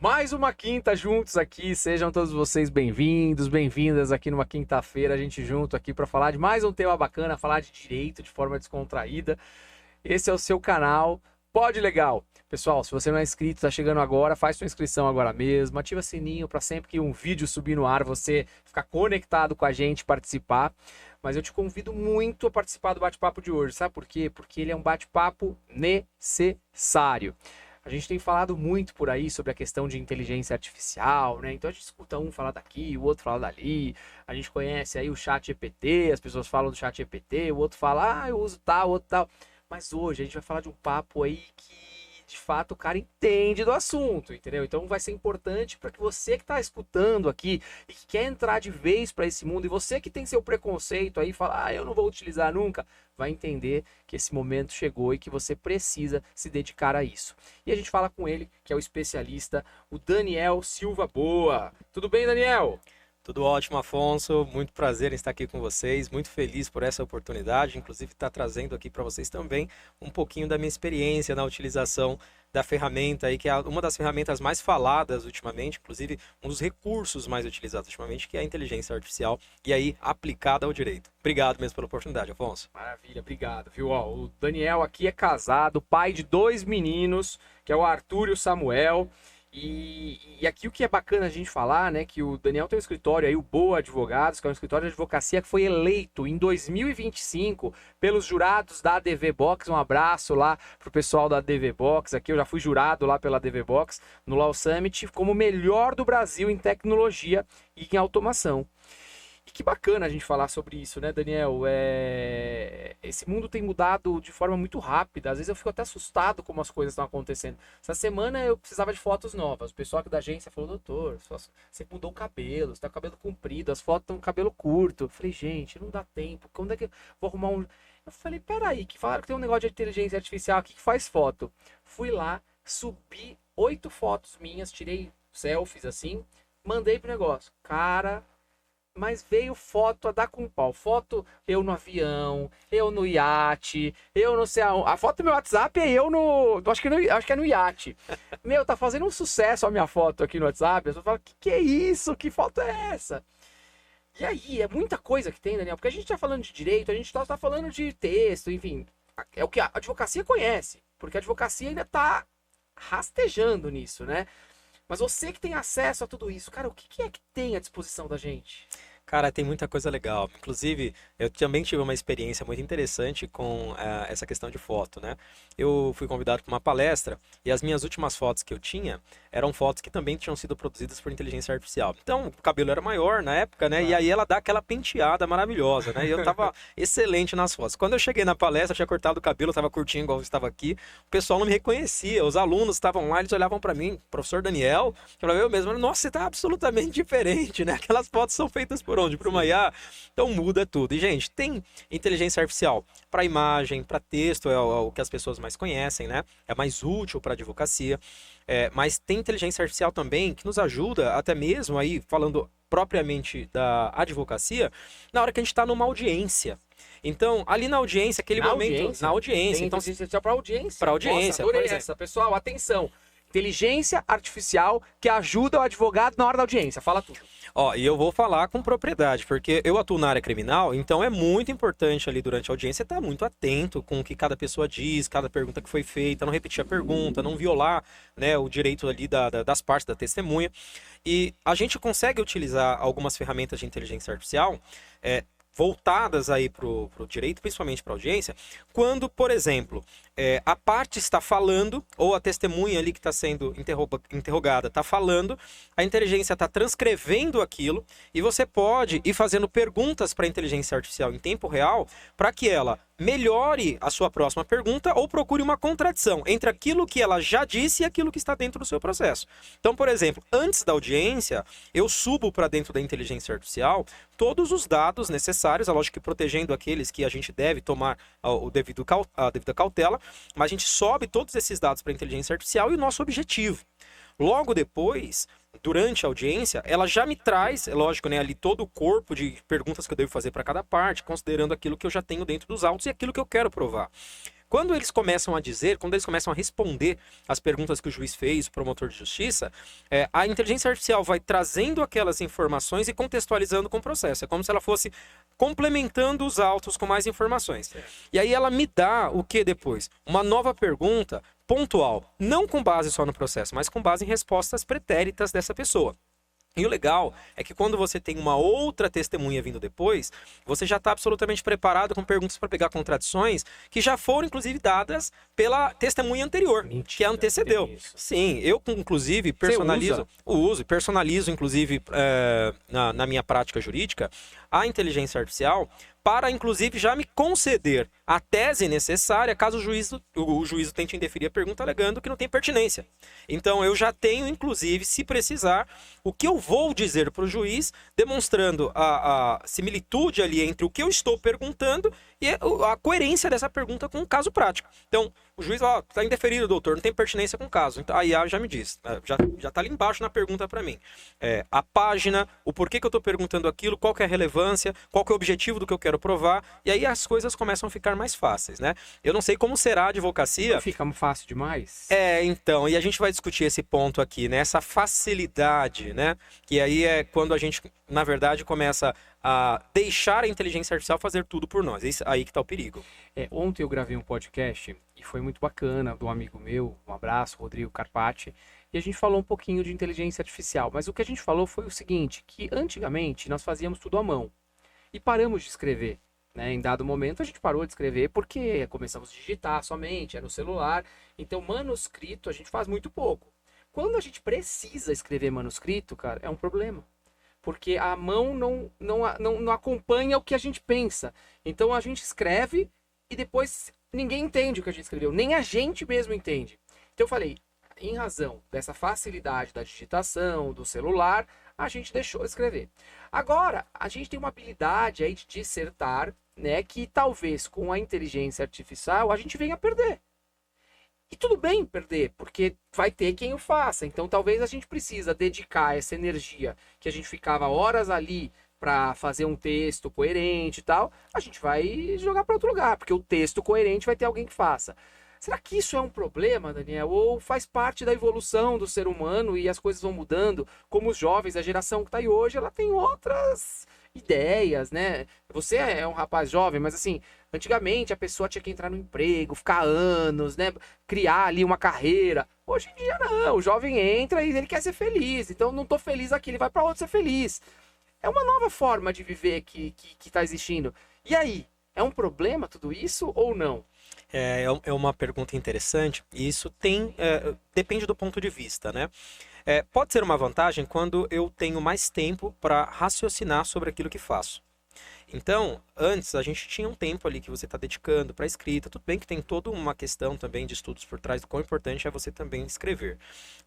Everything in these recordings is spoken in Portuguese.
Mais uma quinta juntos aqui, sejam todos vocês bem-vindos, bem-vindas aqui numa quinta-feira, a gente junto aqui para falar de mais um tema bacana, falar de direito de forma descontraída. Esse é o seu canal Pode Legal. Pessoal, se você não é inscrito, tá chegando agora, faz sua inscrição agora mesmo, ativa o sininho para sempre que um vídeo subir no ar, você ficar conectado com a gente, participar. Mas eu te convido muito a participar do bate-papo de hoje, sabe por quê? Porque ele é um bate-papo necessário. A gente tem falado muito por aí sobre a questão de inteligência artificial, né? Então a gente escuta um falar daqui, o outro fala dali. A gente conhece aí o ChatGPT, as pessoas falam do ChatGPT, o outro fala, eu uso tal, o outro tal. Mas hoje a gente vai falar de um papo aí que, de fato, o cara entende do assunto, entendeu? Então vai ser importante para que você que está escutando aqui e que quer entrar de vez para esse mundo, e você que tem seu preconceito aí, fala, eu não vou utilizar nunca, vai entender que esse momento chegou e que você precisa se dedicar a isso. E a gente fala com ele, que é o especialista, o Daniel Silva Boa. Tudo bem, Daniel? Tudo ótimo, Afonso. Muito prazer em estar aqui com vocês. Muito feliz por essa oportunidade. Inclusive, estar trazendo aqui para vocês também um pouquinho da minha experiência na utilização da ferramenta, aí, que é uma das ferramentas mais faladas ultimamente, inclusive um dos recursos mais utilizados ultimamente, que é a inteligência artificial, e aí aplicada ao direito. Obrigado mesmo pela oportunidade, Afonso. Maravilha, obrigado, viu? Ó, o Daniel aqui é casado, pai de 2 meninos, que é o Arthur e o Samuel. E aqui o que é bacana a gente falar, né, que o Daniel tem um escritório aí, o Boa Advogados, que é um escritório de advocacia que foi eleito em 2025 pelos jurados da ADV Box. Um abraço lá pro pessoal da ADV Box, aqui eu já fui jurado lá pela ADV Box no Law Summit como o melhor do Brasil em tecnologia e em automação. E que bacana a gente falar sobre isso, né, Daniel? Esse mundo tem mudado de forma muito rápida. Às vezes eu fico até assustado como as coisas estão acontecendo. Essa semana eu precisava de fotos novas. O pessoal aqui da agência falou, doutor, você mudou o cabelo, você tá com o cabelo comprido, as fotos estão com o cabelo curto. Eu falei, gente, não dá tempo. Quando é que eu vou arrumar um... Eu falei, peraí, que falaram que tem um negócio de inteligência artificial aqui que faz foto. Fui lá, subi 8 fotos minhas, tirei selfies assim, mandei pro negócio. Cara... Mas veio foto a dar com pau. Foto eu no avião, eu no iate, eu não sei aonde. A foto do meu WhatsApp é eu no. Acho que é no iate. Meu, tá fazendo um sucesso a minha foto aqui no WhatsApp. As pessoas falam, que é isso? Que foto é essa? E aí, é muita coisa que tem, Daniel. Porque a gente tá falando de direito, a gente tá falando de texto, enfim. É o que a advocacia conhece. Porque a advocacia ainda tá rastejando nisso, né? Mas você que tem acesso a tudo isso, cara, o que é que tem à disposição da gente? Cara, tem muita coisa legal. Inclusive, eu também tive uma experiência muito interessante com essa questão de foto, né? Eu fui convidado para uma palestra e as minhas últimas fotos que eu tinha eram fotos que também tinham sido produzidas por inteligência artificial. Então, o cabelo era maior na época, né? E aí ela dá aquela penteada maravilhosa, né? E eu tava excelente nas fotos. Quando eu cheguei na palestra, eu tinha cortado o cabelo, tava curtinho igual eu estava aqui. O pessoal não me reconhecia. Os alunos estavam lá, eles olhavam para mim, professor Daniel, eu mesmo, nossa, você tá absolutamente diferente, né? Aquelas fotos são feitas por onde? Para uma IA, então muda tudo. E, gente, tem inteligência artificial para imagem, para texto, é o que as pessoas mais conhecem, né? É mais útil para advocacia, mas tem inteligência artificial também que nos ajuda, até mesmo aí, falando propriamente da advocacia, na hora que a gente está numa audiência. Então, ali na audiência, aquele momento... Na audiência. Tem então, inteligência artificial para audiência. Para audiência, Nossa, adorei essa. Pessoal, atenção. Inteligência artificial que ajuda o advogado na hora da audiência. Fala tudo. Ó, e eu vou falar com propriedade, porque eu atuo na área criminal, então é muito importante ali durante a audiência estar muito atento com o que cada pessoa diz, cada pergunta que foi feita, não repetir a pergunta, não violar, né, o direito ali das partes da testemunha. E a gente consegue utilizar algumas ferramentas de inteligência artificial voltadas aí para o direito, principalmente para a audiência, quando, por exemplo, a parte está falando, ou a testemunha ali que está sendo interrogada está falando, a inteligência está transcrevendo aquilo, e você pode ir fazendo perguntas para a inteligência artificial em tempo real, para que ela melhore a sua próxima pergunta ou procure uma contradição entre aquilo que ela já disse e aquilo que está dentro do seu processo. Então, por exemplo, antes da audiência, eu subo para dentro da inteligência artificial todos os dados necessários, lógico que protegendo aqueles que a gente deve tomar a devida cautela, mas a gente sobe todos esses dados para a inteligência artificial e o nosso objetivo. Logo depois, durante a audiência, ela já me traz, é lógico, né, ali todo o corpo de perguntas que eu devo fazer para cada parte, considerando aquilo que eu já tenho dentro dos autos e aquilo que eu quero provar. Quando eles começam a dizer, quando eles começam a responder as perguntas que o juiz fez, o promotor de justiça, a inteligência artificial vai trazendo aquelas informações e contextualizando com o processo. É como se ela fosse complementando os autos com mais informações. E aí ela me dá o que depois? Uma nova pergunta pontual, não com base só no processo, mas com base em respostas pretéritas dessa pessoa. E o legal é que quando você tem uma outra testemunha vindo depois, você já está absolutamente preparado com perguntas para pegar contradições que já foram, inclusive, dadas pela testemunha anterior, Mentira, que a antecedeu. Sim, eu, inclusive, personalizo, inclusive, na minha prática jurídica, a inteligência artificial para, inclusive, já me conceder a tese necessária caso o juízo tente indeferir a pergunta alegando que não tem pertinência. Então, eu já tenho, inclusive, se precisar, o que eu vou dizer para o juiz, demonstrando a similitude ali entre o que eu estou perguntando e a coerência dessa pergunta com o caso prático. Então, o juiz, está indeferido, doutor, não tem pertinência com o caso. Então, a IA já me diz, já está ali embaixo na pergunta para mim. A página, o porquê que eu estou perguntando aquilo, qual que é a relevância, qual que é o objetivo do que eu quero provar, e aí as coisas começam a ficar mais fáceis, né? Eu não sei como será a advocacia. Não fica fácil demais? Então, e a gente vai discutir esse ponto aqui, né? Essa facilidade, né? Que aí é quando a gente, na verdade, começa a deixar a inteligência artificial fazer tudo por nós. É aí que está o perigo. Ontem eu gravei um podcast e foi muito bacana, de um amigo meu, um abraço, Rodrigo Carpati, e a gente falou um pouquinho de inteligência artificial, mas o que a gente falou foi o seguinte, que antigamente nós fazíamos tudo à mão e paramos de escrever. Né? Em dado momento a gente parou de escrever porque começamos a digitar somente, no celular, então manuscrito a gente faz muito pouco. Quando a gente precisa escrever manuscrito, cara, é um problema. Porque a mão não acompanha o que a gente pensa. Então a gente escreve e depois ninguém entende o que a gente escreveu. Nem a gente mesmo entende. Então eu falei, em razão dessa facilidade da digitação, do celular, a gente deixou de escrever. Agora, a gente tem uma habilidade aí de dissertar, né, que talvez com a inteligência artificial a gente venha a perder. E tudo bem perder, porque vai ter quem o faça. Então talvez a gente precisa dedicar essa energia que a gente ficava horas ali para fazer um texto coerente e tal, a gente vai jogar para outro lugar, porque o texto coerente vai ter alguém que faça. Será que isso é um problema, Daniel? Ou faz parte da evolução do ser humano e as coisas vão mudando? Como os jovens, a geração que está aí hoje, ela tem outras ideias, né? Você é um rapaz jovem, mas assim, antigamente a pessoa tinha que entrar no emprego, ficar anos, né? Criar ali uma carreira. Hoje em dia não, o jovem entra e ele quer ser feliz. Então não tô feliz aqui, ele vai para outro ser feliz. É uma nova forma de viver que tá existindo. E aí, é um problema tudo isso ou não? É uma pergunta interessante e isso depende do ponto de vista, né? Pode ser uma vantagem quando eu tenho mais tempo para raciocinar sobre aquilo que faço. Então, antes a gente tinha um tempo ali que você está dedicando para a escrita. Tudo bem que tem toda uma questão também de estudos por trás do quão importante é você também escrever.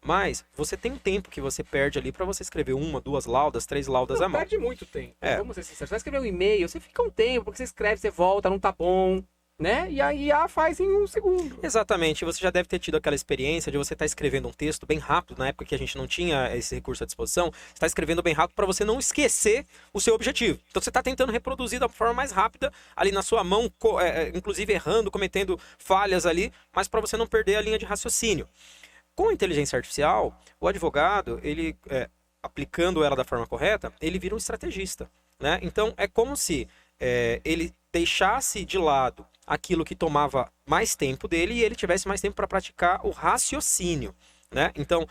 Mas você tem um tempo que você perde ali para você escrever 1, 2 laudas, 3 laudas a mão. Perde muito tempo. Vamos ser sinceros. Você vai escrever um e-mail, você fica um tempo, porque você escreve, você volta, não tá bom. Né? E a IA faz em 1 segundo. Exatamente. Você já deve ter tido aquela experiência de você estar escrevendo um texto bem rápido, na época que a gente não tinha esse recurso à disposição, você está escrevendo bem rápido para você não esquecer o seu objetivo. Então você está tentando reproduzir da forma mais rápida ali na sua mão, inclusive errando, cometendo falhas ali, mas para você não perder a linha de raciocínio. Com a inteligência artificial, o advogado, ele aplicando ela da forma correta, ele vira um estrategista. Né? Então é como se ele deixasse de lado aquilo que tomava mais tempo dele e ele tivesse mais tempo para praticar o raciocínio, né? Então,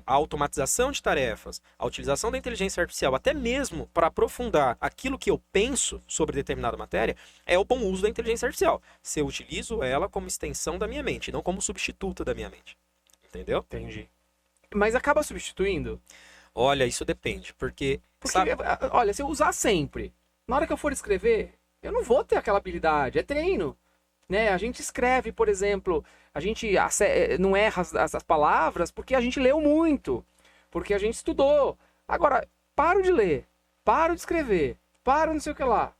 a automatização de tarefas, a utilização da inteligência artificial, até mesmo para aprofundar aquilo que eu penso sobre determinada matéria, é o bom uso da inteligência artificial. Se eu utilizo ela como extensão da minha mente, não como substituta da minha mente. Entendeu? Entendi. Mas acaba substituindo? Olha, isso depende, porque sabe... Olha, se eu usar sempre, na hora que eu for escrever, eu não vou ter aquela habilidade, é treino, né? A gente escreve, por exemplo, a gente não erra as palavras porque a gente leu muito, porque a gente estudou. Agora, paro de ler, paro de escrever, paro não sei o que lá.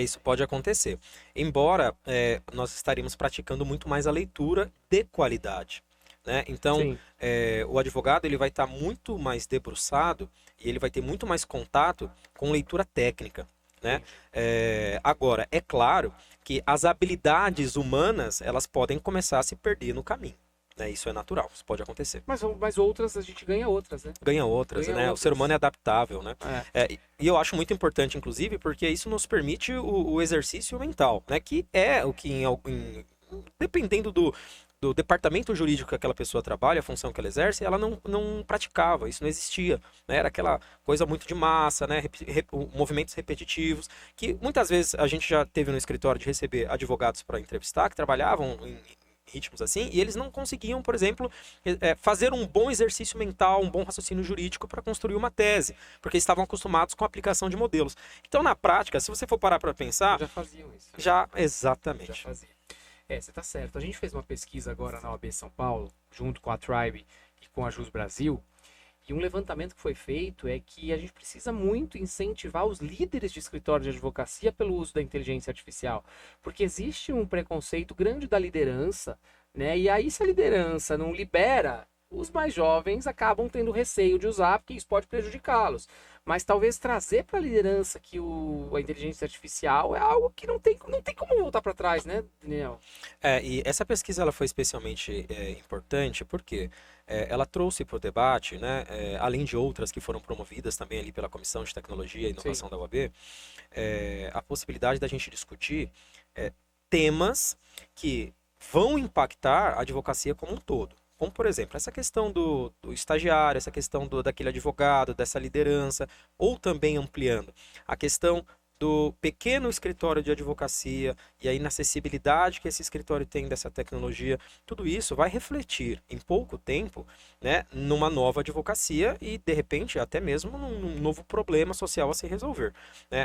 Isso pode acontecer. Embora nós estaríamos praticando muito mais a leitura de qualidade. né? Então, Sim. o advogado ele vai estar muito mais debruçado e ele vai ter muito mais contato com leitura técnica, né? Agora, é claro que as habilidades humanas elas podem começar a se perder no caminho, né? Isso é natural, isso pode acontecer. Mas outras, a gente ganha outras, né? Ganha outras, Ganha né? O outras. ser humano é adaptável, né? É. E eu acho muito importante, inclusive, porque isso nos permite o exercício mental, né? Que é o que, dependendo do departamento jurídico que aquela pessoa trabalha, a função que ela exerce, ela não praticava, isso não existia, né? Era aquela coisa muito de massa, né? Movimentos repetitivos, que muitas vezes a gente já teve no escritório de receber advogados para entrevistar, que trabalhavam em ritmos assim, e eles não conseguiam, por exemplo, fazer um bom exercício mental, um bom raciocínio jurídico para construir uma tese, porque eles estavam acostumados com a aplicação de modelos. Então, na prática, se você for parar para pensar, Já faziam isso. já Já exatamente. fazia. Você tá certo. A gente fez uma pesquisa agora na OAB São Paulo, junto com a Tribe e com a Jus Brasil, e um levantamento que foi feito é que a gente precisa muito incentivar os líderes de escritório de advocacia pelo uso da inteligência artificial, porque existe um preconceito grande da liderança, né? E aí se a liderança não libera, os mais jovens acabam tendo receio de usar, porque isso pode prejudicá-los. Mas talvez trazer para a liderança que a inteligência artificial é algo que não tem como voltar para trás, né, Daniel? E essa pesquisa ela foi especialmente importante porque ela trouxe para o debate, né, além de outras que foram promovidas também ali pela Comissão de Tecnologia e Inovação da UAB, a possibilidade da gente discutir temas que vão impactar a advocacia como um todo. Como, por exemplo, essa questão do estagiário, essa questão daquele advogado, dessa liderança, ou também ampliando a questão do pequeno escritório de advocacia e a inacessibilidade que esse escritório tem dessa tecnologia, tudo isso vai refletir em pouco tempo, né, numa nova advocacia e, de repente, até mesmo num novo problema social a se resolver.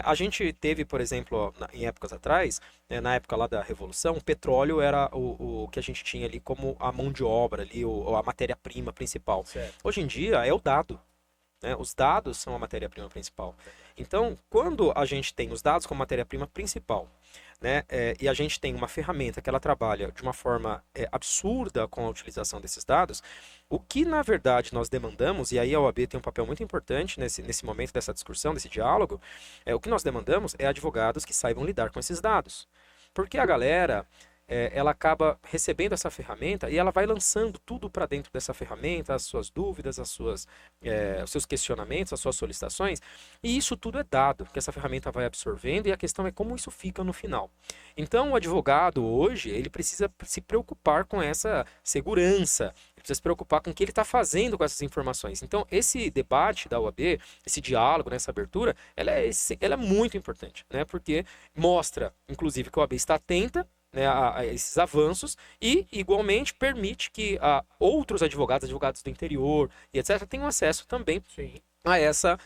A gente teve, por exemplo, em épocas atrás, na época lá da Revolução, o petróleo era o que a gente tinha ali como a mão de obra, ali, a matéria-prima principal. Certo. Hoje em dia é o dado. Os dados são a matéria-prima principal. Então, quando a gente tem os dados como matéria-prima principal, né, e a gente tem uma ferramenta que ela trabalha de uma forma absurda com a utilização desses dados, o que na verdade nós demandamos, e aí a OAB tem um papel muito importante nesse momento dessa discussão, desse diálogo, o que nós demandamos é advogados que saibam lidar com esses dados. Porque a galera ela acaba recebendo essa ferramenta e ela vai lançando tudo para dentro dessa ferramenta, as suas dúvidas, os seus questionamentos, as suas solicitações, e isso tudo é dado, que essa ferramenta vai absorvendo, e a questão é como isso fica no final. Então, o advogado hoje, ele precisa se preocupar com essa segurança, ele precisa se preocupar com o que ele está fazendo com essas informações. Então, esse debate da UAB, esse diálogo, essa abertura, ela é muito importante, né? Porque mostra, inclusive, que a OAB está atenta, né, a esses avanços e, igualmente, permite que outros advogados do interior e etc., tenham acesso também a essa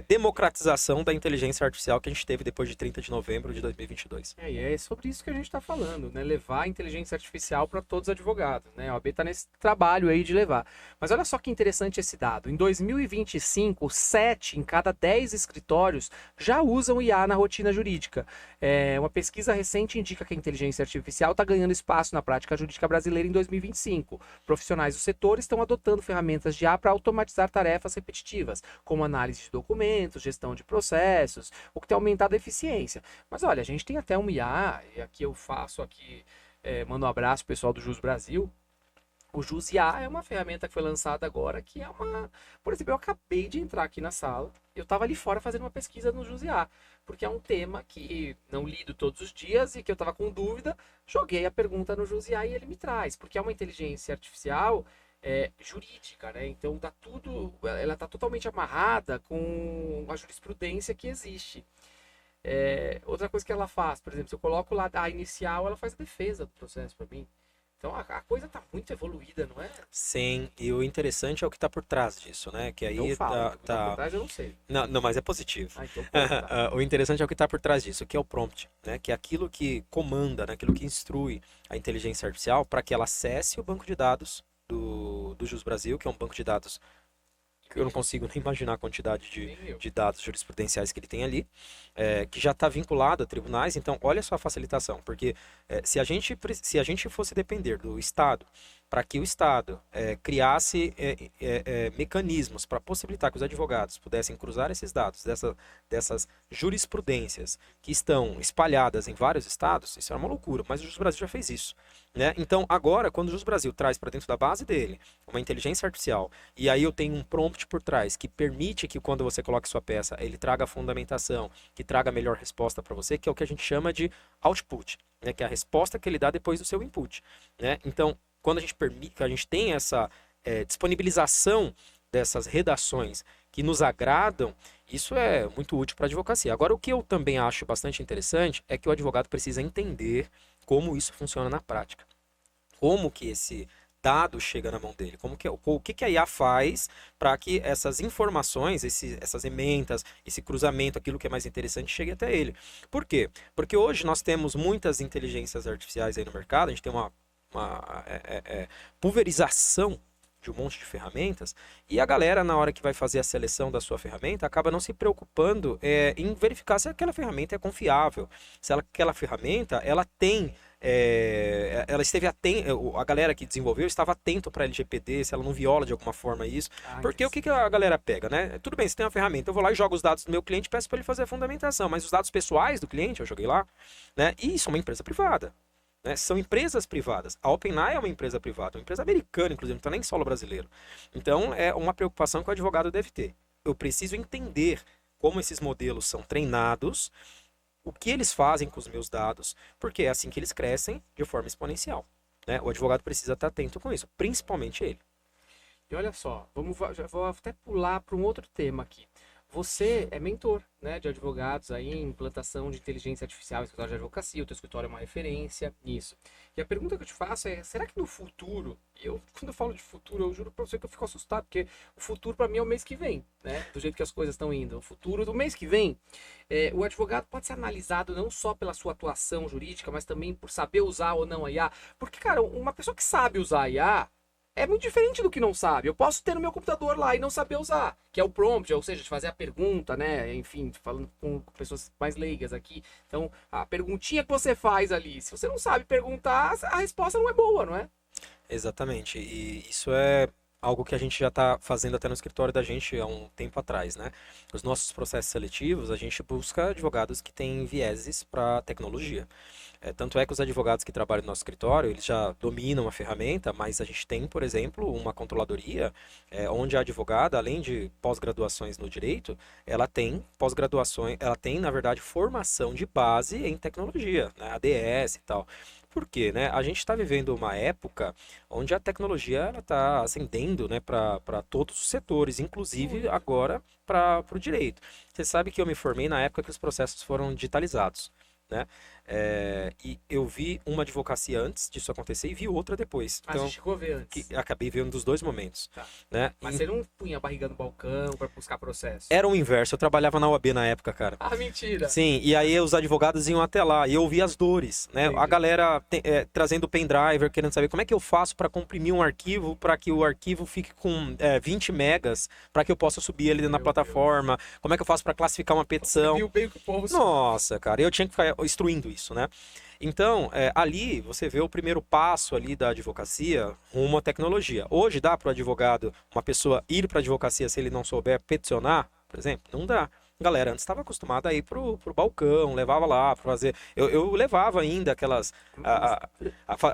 democratização da inteligência artificial que a gente teve depois de 30 de novembro de 2022. E é sobre isso que a gente está falando, né? Levar a inteligência artificial para todos os advogados, né? A OAB está nesse trabalho aí de levar. Mas olha só que interessante esse dado. Em 2025, 7 em cada 10 escritórios já usam IA na rotina jurídica. Uma pesquisa recente indica que a inteligência artificial está ganhando espaço na prática jurídica brasileira em 2025. Profissionais do setor estão adotando ferramentas de IA para automatizar tarefas repetitivas, como análise de documentos, gestão de processos, o que tem aumentado a eficiência. Mas olha, a gente tem até um IA, e aqui eu mando um abraço pro pessoal do Jus Brasil. O Jus IA é uma ferramenta que foi lançada agora, que é por exemplo, eu acabei de entrar aqui na sala, eu estava ali fora fazendo uma pesquisa no Jus IA, porque é um tema que não lido todos os dias e que eu estava com dúvida, joguei a pergunta no Jus IA e ele me traz, porque é uma inteligência artificial jurídica, né? Então ela está totalmente amarrada com a jurisprudência que existe. Outra coisa que ela faz, por exemplo, se eu coloco lá a inicial, ela faz a defesa do processo para mim. Então a coisa está muito evoluída, não é? Sim, e o interessante é o que está por trás disso, né? Que aí Então fala, o que tá por trás eu não sei. Não, mas é positivo. Então tá. O interessante é o que está por trás disso, que é o prompt, né? Que é aquilo que comanda, né? Aquilo que instrui a inteligência artificial para que ela acesse o banco de dados do Jus Brasil, que é um banco de dados que eu não consigo nem imaginar a quantidade de dados jurisprudenciais que ele tem ali, que já está vinculado a tribunais. Então, olha só a facilitação, porque se a gente fosse depender do Estado para que o Estado criasse mecanismos para possibilitar que os advogados pudessem cruzar esses dados dessas jurisprudências que estão espalhadas em vários estados, isso é uma loucura, mas o Jus Brasil já fez isso. Né? Então, agora, quando o Jus Brasil traz para dentro da base dele uma inteligência artificial, e aí eu tenho um prompt por trás que permite que quando você coloque sua peça, ele traga a fundamentação, que traga a melhor resposta para você, que é o que a gente chama de output, né? Que é a resposta que ele dá depois do seu input. Né? Então, quando a gente permite, a gente tem essa disponibilização dessas redações que nos agradam, isso é muito útil para a advocacia. Agora, o que eu também acho bastante interessante é que o advogado precisa entender como isso funciona na prática. Como que esse dado chega na mão dele, o que a IA faz para que essas informações, essas ementas, esse cruzamento, aquilo que é mais interessante, chegue até ele. Por quê? Porque hoje nós temos muitas inteligências artificiais aí no mercado, a gente tem uma pulverização de um monte de ferramentas, e a galera, na hora que vai fazer a seleção da sua ferramenta, acaba não se preocupando em verificar se aquela ferramenta é confiável, se aquela ferramenta, ela tem ela esteve atenta, a galera que desenvolveu estava atento para LGPD, se ela não viola de alguma forma isso. Porque o que a galera pega, né? Tudo bem, você tem uma ferramenta, eu vou lá e jogo os dados do meu cliente e peço para ele fazer a fundamentação, mas os dados pessoais do cliente eu joguei lá, né? E isso é uma empresa privada. Né? São empresas privadas. A OpenAI é uma empresa privada, uma empresa americana, inclusive, não está nem solo brasileiro. Então, é uma preocupação que o advogado deve ter. Eu preciso entender como esses modelos são treinados, o que eles fazem com os meus dados, porque é assim que eles crescem de forma exponencial. Né? O advogado precisa estar atento com isso, principalmente ele. E olha só, já vou até pular para um outro tema aqui. Você é mentor, né, de advogados aí em implantação de inteligência artificial em escritório de advocacia, o teu escritório é uma referência nisso. E a pergunta que eu te faço é, será que no futuro, quando eu falo de futuro, eu juro pra você que eu fico assustado, porque o futuro para mim é o mês que vem, né, do jeito que as coisas estão indo. O futuro do mês que vem, o advogado pode ser analisado não só pela sua atuação jurídica, mas também por saber usar ou não a IA. Porque, cara, uma pessoa que sabe usar a IA, é muito diferente do que não sabe. Eu posso ter no meu computador lá e não saber usar, que é o prompt, ou seja, de fazer a pergunta, né? Enfim, falando com pessoas mais leigas aqui. Então, a perguntinha que você faz ali, se você não sabe perguntar, a resposta não é boa, não é? Exatamente. E isso é algo que a gente já está fazendo até no escritório da gente há um tempo atrás, né? Os nossos processos seletivos, a gente busca advogados que têm vieses para tecnologia. Tanto é que os advogados que trabalham no nosso escritório, eles já dominam a ferramenta, mas a gente tem, por exemplo, uma controladoria onde a advogada, além de pós-graduações no direito, ela tem pós-graduações, ela tem, na verdade, formação de base em tecnologia, né? ADS e tal. Por quê? Né? A gente está vivendo uma época onde a tecnologia está ascendendo, né, para todos os setores, inclusive agora para o direito. Você sabe que eu me formei na época que os processos foram digitalizados. Né? E eu vi uma advocacia antes disso acontecer e vi outra depois. Então, você chegou a ver antes? Acabei vendo dos dois momentos. Tá. Né? Mas você não punha a barriga no balcão para buscar processo? Era o inverso. Eu trabalhava na OAB na época, cara. Ah, mentira! Sim, e aí os advogados iam até lá e eu ouvia as dores, né? Entendi. A galera trazendo pendrive, querendo saber como é que eu faço para comprimir um arquivo para que o arquivo fique com 20 megas, para que eu possa subir ele na plataforma. Como é que eu faço para classificar uma petição? Viu bem que o povo... Nossa, cara, eu tinha que ficar instruindo isso, né? Então, ali você vê o primeiro passo ali da advocacia rumo à tecnologia. Hoje dá para o advogado, uma pessoa ir para a advocacia se ele não souber peticionar, por exemplo? Não dá. Galera, antes estava acostumada a ir pro balcão, levava lá para fazer. Eu levava ainda aquelas.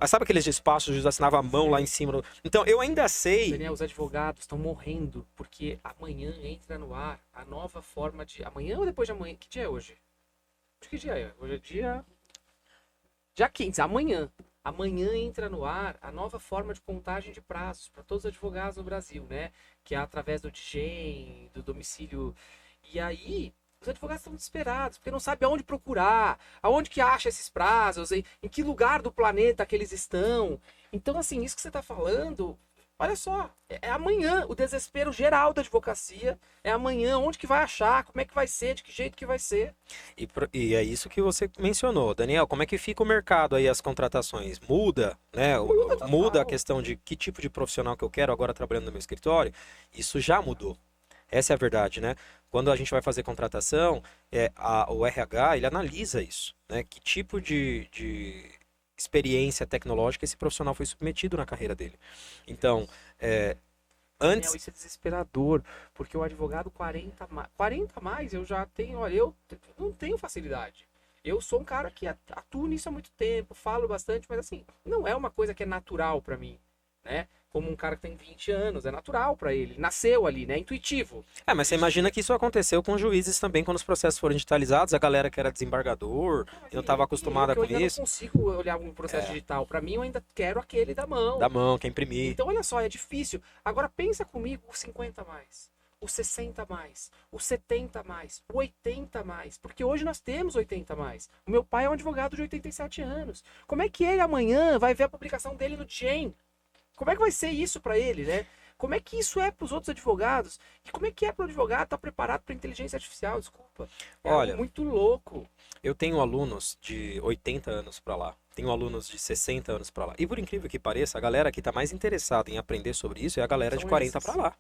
Sabe aqueles despachos de assinava a mão lá em cima? Então, eu ainda sei. Daniel, os advogados estão morrendo porque amanhã entra no ar a nova forma de. Amanhã ou depois de amanhã? Que dia é hoje? Que dia é? Hoje é dia 15, amanhã. Amanhã entra no ar a nova forma de contagem de prazos para todos os advogados no Brasil, né? Que é através do DGEM, do domicílio. E aí, os advogados estão desesperados, porque não sabem aonde procurar, aonde que acha esses prazos, em que lugar do planeta que eles estão. Então, assim, isso que você está falando, olha só, é amanhã o desespero geral da advocacia, é amanhã, onde que vai achar, como é que vai ser, de que jeito que vai ser. E é isso que você mencionou. Daniel, como é que fica o mercado aí, as contratações? Muda, né? Muda a questão de que tipo de profissional que eu quero agora trabalhando no meu escritório? Isso já mudou. Essa é a verdade, né? Quando a gente vai fazer contratação, o RH, ele analisa isso, né? Que tipo de experiência tecnológica esse profissional foi submetido na carreira dele. Então, Daniel, antes... isso é desesperador, porque o advogado 40 a mais, eu já tenho, olha, eu não tenho facilidade. Eu sou um cara que atuo nisso há muito tempo, falo bastante, mas assim, não é uma coisa que é natural pra mim, né? Como um cara que tem 20 anos, é natural pra ele, nasceu ali, né? Intuitivo. Mas você imagina que isso aconteceu com juízes também, quando os processos foram digitalizados, a galera que era desembargador, não estava acostumada com eu ainda isso. não consigo olhar um processo digital. Pra mim, eu ainda quero aquele da mão. Da mão, quer imprimir. Então, olha só, é difícil. Agora, pensa comigo os 50 a mais, os 60 a mais, os 70 a mais, o 80 a mais. Porque hoje nós temos 80 a mais. O meu pai é um advogado de 87 anos. Como é que ele amanhã vai ver a publicação dele no Gen? Como é que vai ser isso pra ele, né? Como é que isso é pros outros advogados? E como é que é pro advogado estar preparado pra inteligência artificial? Desculpa. É Olha, algo muito louco. eu tenho alunos de 80 anos para lá, tenho alunos de 60 anos para lá. E por incrível que pareça, a galera que está mais interessada em aprender sobre isso é a galera de 40 para lá.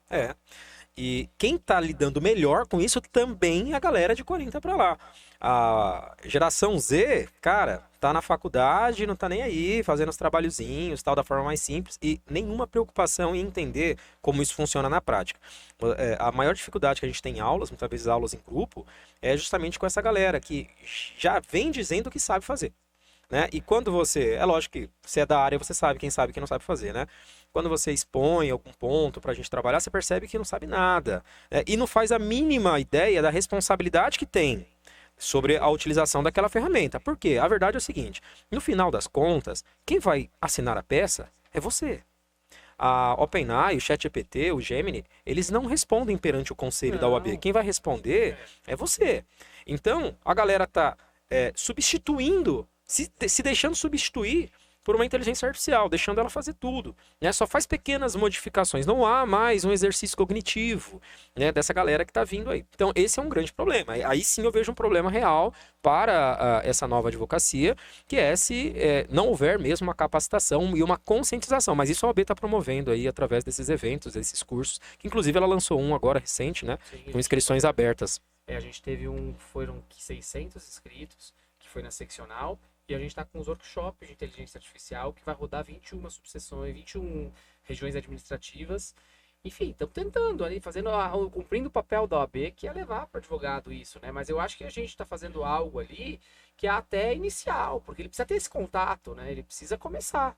E quem está lidando melhor com isso também é a galera de 40 para lá. A geração Z, cara, tá na faculdade, não tá nem aí, fazendo os trabalhozinhos, tal, da forma mais simples, e nenhuma preocupação em entender como isso funciona na prática. A maior dificuldade que a gente tem em aulas, muitas vezes aulas em grupo, é justamente com essa galera que já vem dizendo que sabe fazer. Né? E quando você, é lógico que você é da área, você sabe quem sabe e quem não sabe fazer, né? Quando você expõe algum ponto pra gente trabalhar, você percebe que não sabe nada, né? E não faz a mínima ideia da responsabilidade que tem sobre a utilização daquela ferramenta. Por quê? A verdade é o seguinte, no final das contas, quem vai assinar a peça é você. A OpenAI, o ChatGPT, o Gemini, eles não respondem perante o conselho da OAB. Quem vai responder é você. Então, a galera tá substituindo, se deixando substituir por uma inteligência artificial, deixando ela fazer tudo, né? Só faz pequenas modificações, não há mais um exercício cognitivo, né, dessa galera que está vindo aí. Então esse é um grande problema, aí sim eu vejo um problema real para essa nova advocacia, que é se não houver mesmo uma capacitação e uma conscientização, mas isso a OAB está promovendo aí através desses eventos, desses cursos, que inclusive ela lançou um agora recente, né, com inscrições abertas. A gente teve foram 600 inscritos, que foi na seccional, e a gente está com os workshops de inteligência artificial que vai rodar 21 subseções, 21 regiões administrativas. Enfim, estamos tentando ali, cumprindo o papel da OAB, que é levar para o advogado isso, né? Mas eu acho que a gente está fazendo algo ali que é até inicial, porque ele precisa ter esse contato, né? Ele precisa começar.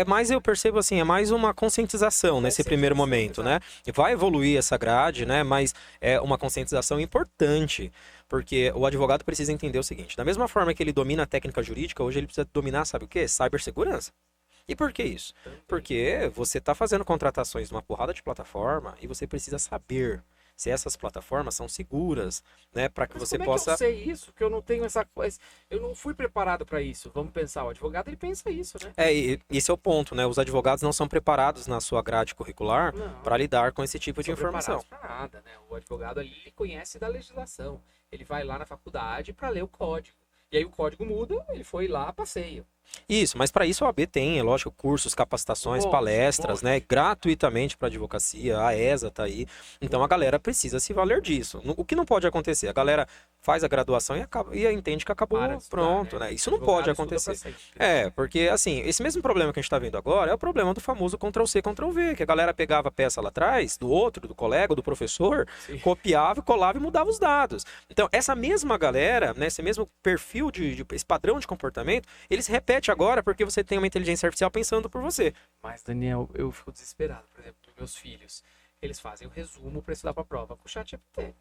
Mais, eu percebo assim, é mais uma conscientização nesse primeiro momento, né? Vai evoluir essa grade, né? Mas é uma conscientização importante, porque o advogado precisa entender o seguinte, da mesma forma que ele domina a técnica jurídica, hoje ele precisa dominar, sabe o quê? Cibersegurança. E por que isso? Porque você está fazendo contratações numa porrada de plataforma e você precisa saber se essas plataformas são seguras, né, para que Mas você como possa... é que eu sei isso? Que eu não tenho essa coisa, eu não fui preparado para isso. Vamos pensar, o advogado ele pensa isso, né? Esse é o ponto, né? Os advogados não são preparados na sua grade curricular para lidar com esse tipo de informação. Não nada, né? O advogado ali ele conhece da legislação. Ele vai lá na faculdade para ler o código. E aí o código muda, ele foi lá, passeia. Isso, mas para isso a OAB tem, é lógico, cursos, capacitações, palestras, né, gratuitamente para advocacia, a ESA tá aí. Então a galera precisa se valer disso. O que não pode acontecer? A galera faz a graduação e entende que acabou, pronto, né? Isso não pode acontecer. Porque assim, esse mesmo problema que a gente está vendo agora é o problema do famoso Ctrl+C, Ctrl+V, que a galera pegava a peça lá atrás, do outro, do colega, do professor, copiava, colava e mudava os dados. Então essa mesma galera, né, esse mesmo perfil esse padrão de comportamento, ele se repete agora porque você tem uma inteligência artificial pensando por você. Mas, Daniel, eu fico desesperado. Por exemplo, meus filhos, eles fazem o resumo para estudar para a prova com o ChatGPT.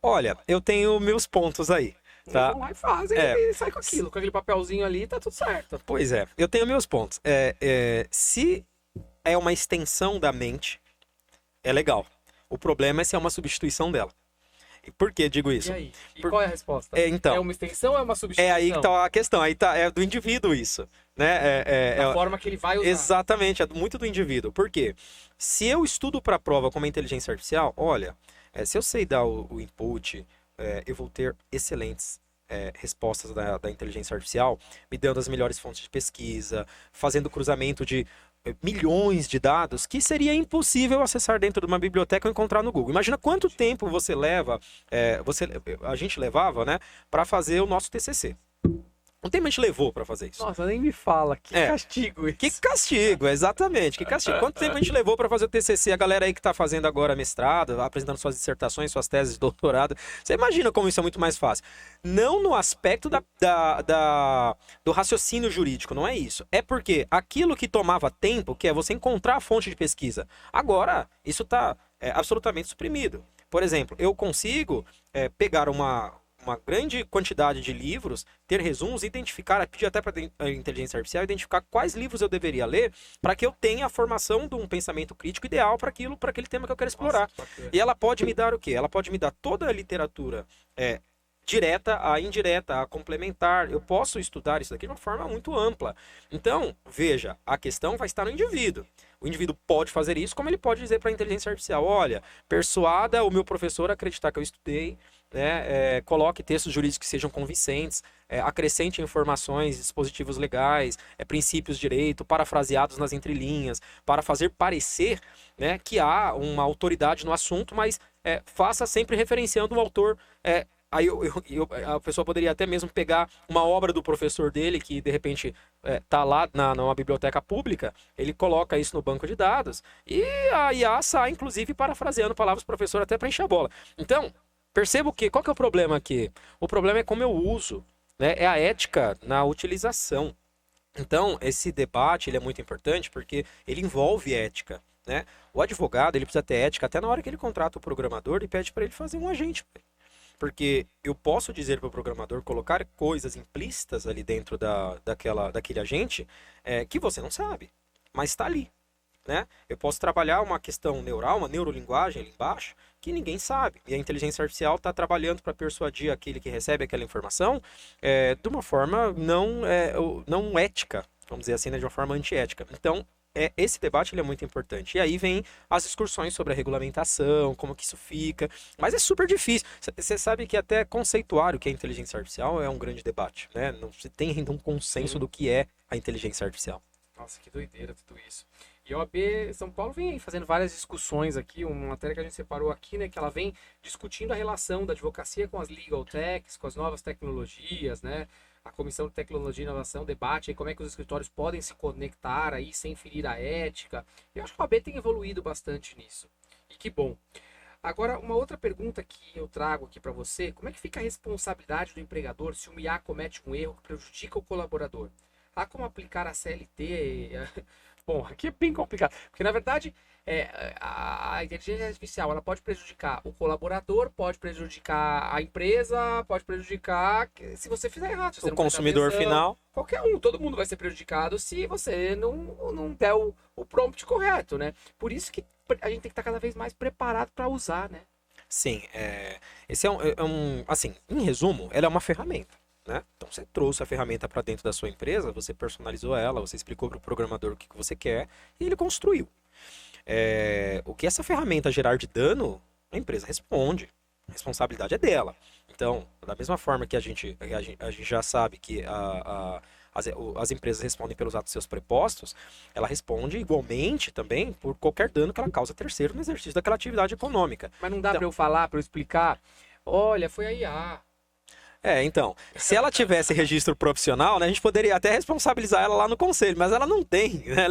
Olha, eu tenho meus pontos aí. Tá? Eles vão lá e fazem e sai com aquilo. Com aquele papelzinho ali, tá tudo certo. Pois é, eu tenho meus pontos. Se é uma extensão da mente, é legal. O problema é se é uma substituição dela. Por que digo isso? E aí? Qual é a resposta? Então, é uma extensão ou é uma substituição? É aí que tá a questão. Aí tá, é do indivíduo isso. Né? Da forma que ele vai usar. Exatamente, é muito do indivíduo. Por quê? Se eu estudo para a prova com uma inteligência artificial, olha, se eu sei dar o input, eu vou ter excelentes respostas da inteligência artificial, me dando as melhores fontes de pesquisa, fazendo cruzamento de milhões de dados que seria impossível acessar dentro de uma biblioteca ou encontrar no Google. Imagina quanto tempo você leva, a gente levava, né, para fazer o nosso TCC. Quanto tempo a gente levou para fazer isso? Nossa, nem me fala. Que castigo isso. Que castigo, exatamente. Que castigo. Quanto tempo a gente levou para fazer o TCC? A galera aí que tá fazendo agora mestrado, apresentando suas dissertações, suas teses de doutorado. Você imagina como isso é muito mais fácil. Não no aspecto do raciocínio jurídico, não é isso. É porque aquilo que tomava tempo, que é você encontrar a fonte de pesquisa, agora isso tá absolutamente suprimido. Por exemplo, eu consigo pegar uma grande quantidade de livros, ter resumos, identificar, pedir até para a inteligência artificial, identificar quais livros eu deveria ler para que eu tenha a formação de um pensamento crítico ideal para aquele tema que eu quero explorar. Nossa, e ela pode me dar o quê? Ela pode me dar toda a literatura direta, a indireta, a complementar. Eu posso estudar isso daqui de uma forma muito ampla. Então, veja, a questão vai estar no indivíduo. O indivíduo pode fazer isso, como ele pode dizer para a inteligência artificial, olha, persuada o meu professor a acreditar que eu estudei, né, coloque textos jurídicos que sejam convincentes, acrescente informações, dispositivos legais, princípios de direito, parafraseados nas entrelinhas, para fazer parecer, né, que há uma autoridade no assunto, mas faça sempre referenciando um autor. Aí a pessoa poderia até mesmo pegar uma obra do professor dele, que de repente está lá numa biblioteca pública, ele coloca isso no banco de dados, e a IA sai, inclusive, parafraseando palavras do professor até para encher a bola. Então, perceba qual que é o problema aqui? O problema é como eu uso, né? É a ética na utilização. Então, esse debate ele é muito importante porque ele envolve ética, né? O advogado ele precisa ter ética até na hora que ele contrata o programador e pede para ele fazer um agente. Porque eu posso dizer para o programador colocar coisas implícitas ali dentro daquele agente que você não sabe, mas está ali. Né? Eu posso trabalhar uma questão neural, uma neurolinguagem ali embaixo, que ninguém sabe. E a inteligência artificial está trabalhando para persuadir aquele que recebe aquela informação de uma forma não ética, vamos dizer assim, né? De uma forma antiética. Então, esse debate ele é muito importante. E aí vem as discussões sobre a regulamentação, como que isso fica. Mas é super difícil. Você sabe que até conceituar o que é inteligência artificial é um grande debate. Né? Não se tem ainda um consenso do que é a inteligência artificial. Nossa, que doideira tudo isso. E a OAB São Paulo vem aí fazendo várias discussões aqui, uma matéria que a gente separou aqui, né, que ela vem discutindo a relação da advocacia com as legal techs, com as novas tecnologias, né? A Comissão de Tecnologia e Inovação debate aí como é que os escritórios podem se conectar aí sem ferir a ética. Eu acho que a OAB tem evoluído bastante nisso. E que bom. Agora, uma outra pergunta que eu trago aqui para você, como é que fica a responsabilidade do empregador se o IA comete um erro que prejudica o colaborador? Há como aplicar a CLT? Bom, aqui é bem complicado, porque na verdade a inteligência artificial ela pode prejudicar o colaborador, pode prejudicar a empresa, pode prejudicar se você fizer errado. Se você o consumidor final. Qualquer um, todo mundo vai ser prejudicado se você não der o prompt correto, né? Por isso que a gente tem que estar cada vez mais preparado para usar, né? Sim, esse assim, em resumo, ela é uma ferramenta. Né? Então você trouxe a ferramenta para dentro da sua empresa, você personalizou ela, você explicou para o programador o que você quer e ele construiu. O que essa ferramenta gerar de dano, a empresa responde. A responsabilidade é dela. Então, da mesma forma que a gente já sabe que as empresas respondem pelos atos de seus prepostos, ela responde igualmente também por qualquer dano que ela causa a terceiro no exercício daquela atividade econômica. Mas não dá para eu falar, para eu explicar, olha, foi a IA. Então, se ela tivesse registro profissional, né, a gente poderia até responsabilizar ela lá no conselho, mas ela não tem. Né?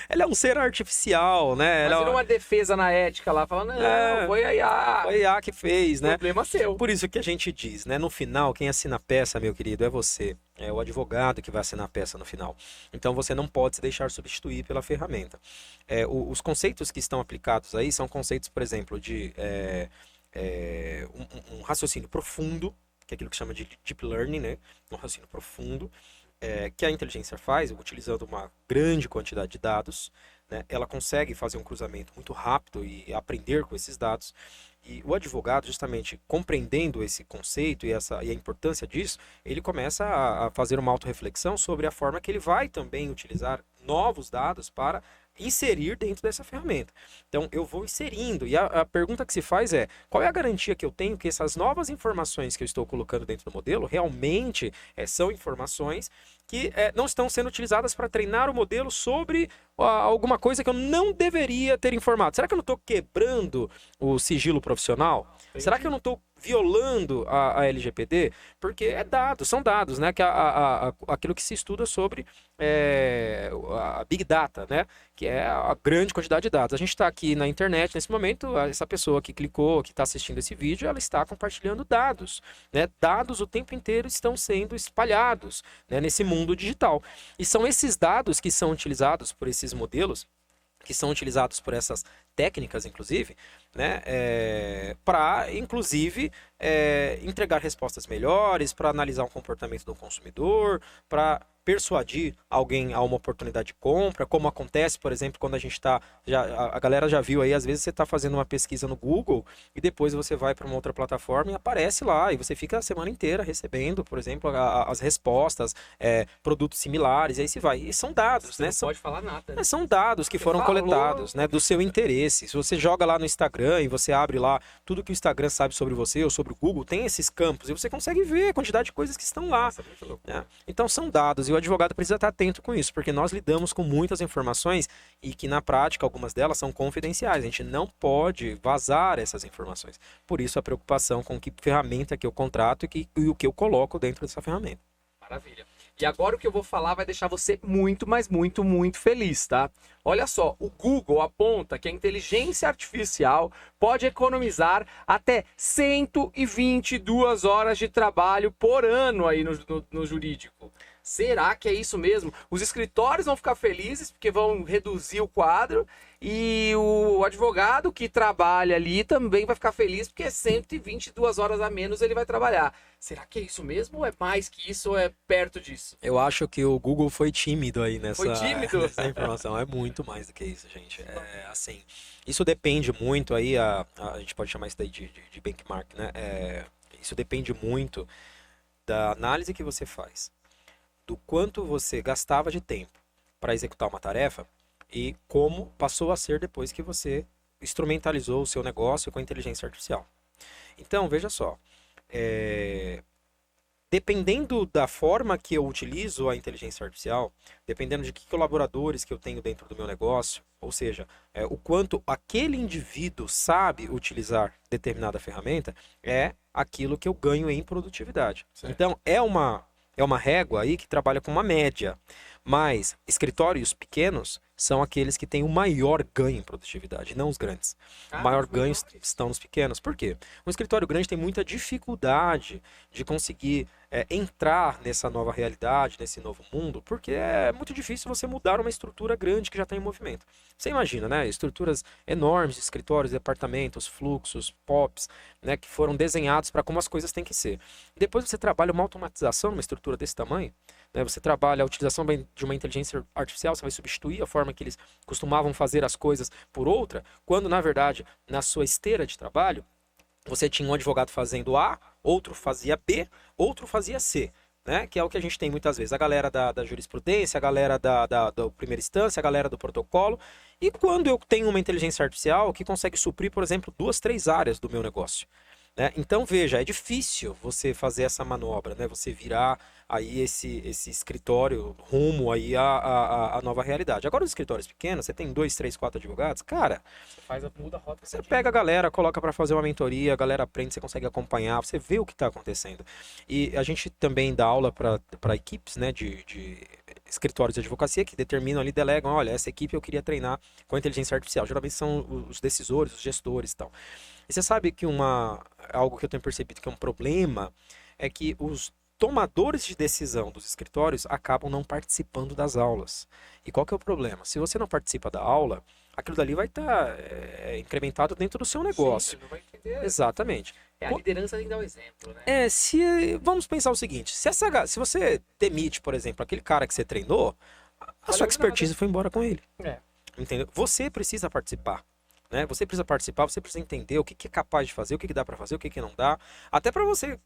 Ela é um ser artificial, né? Fazer uma defesa na ética lá, falando, não, foi a IA. Foi a IA que fez, né? Problema seu. Por isso que a gente diz, né? No final, quem assina a peça, meu querido, é você. É o advogado que vai assinar a peça no final. Então, você não pode se deixar substituir pela ferramenta. Os conceitos que estão aplicados aí são conceitos, por exemplo, de um raciocínio profundo, que é aquilo que chama de deep learning, né? Um raciocínio profundo, que a inteligência faz, utilizando uma grande quantidade de dados, né? Ela consegue fazer um cruzamento muito rápido e aprender com esses dados. E o advogado, justamente compreendendo esse conceito e a importância disso, ele começa a fazer uma autorreflexão sobre a forma que ele vai também utilizar novos dados para inserir dentro dessa ferramenta. Então, eu vou inserindo, e a pergunta que se faz é, qual é a garantia que eu tenho que essas novas informações que eu estou colocando dentro do modelo realmente são informações que não estão sendo utilizadas para treinar o modelo sobre alguma coisa que eu não deveria ter informado? Será que eu não estou quebrando o sigilo profissional? Será que eu não estou violando a LGPD, porque são dados, né? Que aquilo que se estuda sobre a Big Data, né? Que é a grande quantidade de dados. A gente está aqui na internet nesse momento, essa pessoa que clicou, que está assistindo esse vídeo, ela está compartilhando dados, né? Dados o tempo inteiro estão sendo espalhados, né, nesse mundo digital. E são esses dados que são utilizados por esses modelos, que são utilizados por essas técnicas, inclusive, né, para, inclusive, entregar respostas melhores, para analisar o comportamento do consumidor, para persuadir alguém a uma oportunidade de compra, como acontece, por exemplo, quando a gente está... A galera já viu aí, às vezes você está fazendo uma pesquisa no Google e depois você vai para uma outra plataforma e aparece lá, e você fica a semana inteira recebendo, por exemplo, as respostas, produtos similares, e aí se vai. E são dados, Você né? não pode falar nada, né? São dados que Você foram falou. coletados, né, do seu interesse. Se você joga lá no Instagram e você abre lá tudo que o Instagram sabe sobre você ou sobre o Google, tem esses campos e você consegue ver a quantidade de coisas que estão lá. Nossa, muito louco. Né? Então são dados e o advogado precisa estar atento com isso, porque nós lidamos com muitas informações e que na prática algumas delas são confidenciais. A gente não pode vazar essas informações. Por isso a preocupação com que ferramenta que eu contrato e o que eu coloco dentro dessa ferramenta. Maravilha. E agora o que eu vou falar vai deixar você muito, mas muito, muito feliz, tá? Olha só, o Google aponta que a inteligência artificial pode economizar até 122 horas de trabalho por ano aí no jurídico. Será que é isso mesmo? Os escritórios vão ficar felizes porque vão reduzir o quadro e o advogado que trabalha ali também vai ficar feliz porque 122 horas a menos ele vai trabalhar. Será que é isso mesmo ou é mais que isso ou é perto disso? Eu acho que o Google foi tímido aí Foi tímido? nessa informação. É muito mais do que isso, gente. Assim, isso depende muito aí, a gente pode chamar isso daí de benchmark, né? Isso depende muito da análise que você faz, do quanto você gastava de tempo para executar uma tarefa e como passou a ser depois que você instrumentalizou o seu negócio com a inteligência artificial. Então, veja só, dependendo da forma que eu utilizo a inteligência artificial, dependendo de que colaboradores que eu tenho dentro do meu negócio, ou seja, o quanto aquele indivíduo sabe utilizar determinada ferramenta, é aquilo que eu ganho em produtividade. Certo. Então, é uma régua aí que trabalha com uma média, mas escritórios pequenos são aqueles que têm o maior ganho em produtividade, não os grandes. O maior ganho estão nos pequenos. Por quê? Um escritório grande tem muita dificuldade de conseguir entrar nessa nova realidade, nesse novo mundo, porque é muito difícil você mudar uma estrutura grande que já está em movimento. Você imagina, né? Estruturas enormes de escritórios, departamentos, fluxos, POPs, né? Que foram desenhados para como as coisas têm que ser. Depois você trabalha uma automatização numa estrutura desse tamanho, né? Você trabalha a utilização de uma inteligência artificial, você vai substituir a forma que eles costumavam fazer as coisas por outra, quando na verdade, na sua esteira de trabalho, você tinha um advogado fazendo A, outro fazia B, outro fazia C, né? Que é o que a gente tem muitas vezes. A galera da jurisprudência, a galera da primeira instância, a galera do protocolo. E quando eu tenho uma inteligência artificial que consegue suprir, por exemplo, 2, 3 áreas do meu negócio, né? Então, veja, é difícil você fazer essa manobra, né? Você virar aí esse escritório rumo aí à nova realidade. Agora, os escritórios pequenos, você tem 2, 3, 4 advogados, cara, Muda a rota. você pega a galera, coloca para fazer uma mentoria, a galera aprende, você consegue acompanhar, você vê o que está acontecendo. E a gente também dá aula para equipes, né, de escritórios de advocacia que determinam ali, delegam, olha, essa equipe eu queria treinar com a inteligência artificial. Geralmente são os decisores, os gestores e tal. E você sabe que algo que eu tenho percebido que é um problema é que os tomadores de decisão dos escritórios acabam não participando das aulas. E qual que é o problema? Se você não participa da aula, aquilo dali vai estar incrementado dentro do seu negócio. Sim, você não vai entender. Exatamente. A liderança tem que dar o exemplo, né? Vamos pensar o seguinte, se você demite, por exemplo, aquele cara que você treinou, a sua expertise foi embora com ele. Entendeu? Você precisa participar. Né? Você precisa participar, você precisa entender o que é capaz de fazer, o que dá para fazer, o que não dá. Até para você,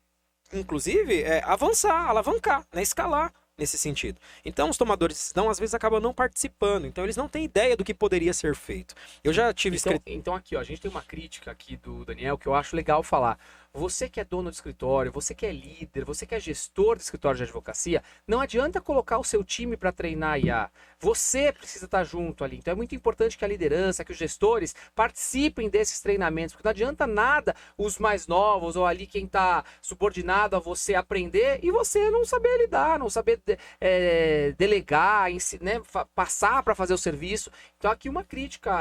inclusive, avançar, alavancar, né? Escalar nesse sentido. Então, os tomadores de decisão, às vezes, acabam não participando. Então, eles não têm ideia do que poderia ser feito. Eu já tive... Então aqui, ó, a gente tem uma crítica aqui do Daniel que eu acho legal falar. você que é dono de escritório, você que é líder, você que é gestor de escritório de advocacia, não adianta colocar o seu time para treinar IA. Você precisa estar junto ali. Então é muito importante que a liderança, que os gestores participem desses treinamentos, porque não adianta nada os mais novos ou ali quem está subordinado a você aprender e você não saber lidar, não saber delegar, né, passar para fazer o serviço. Então aqui uma crítica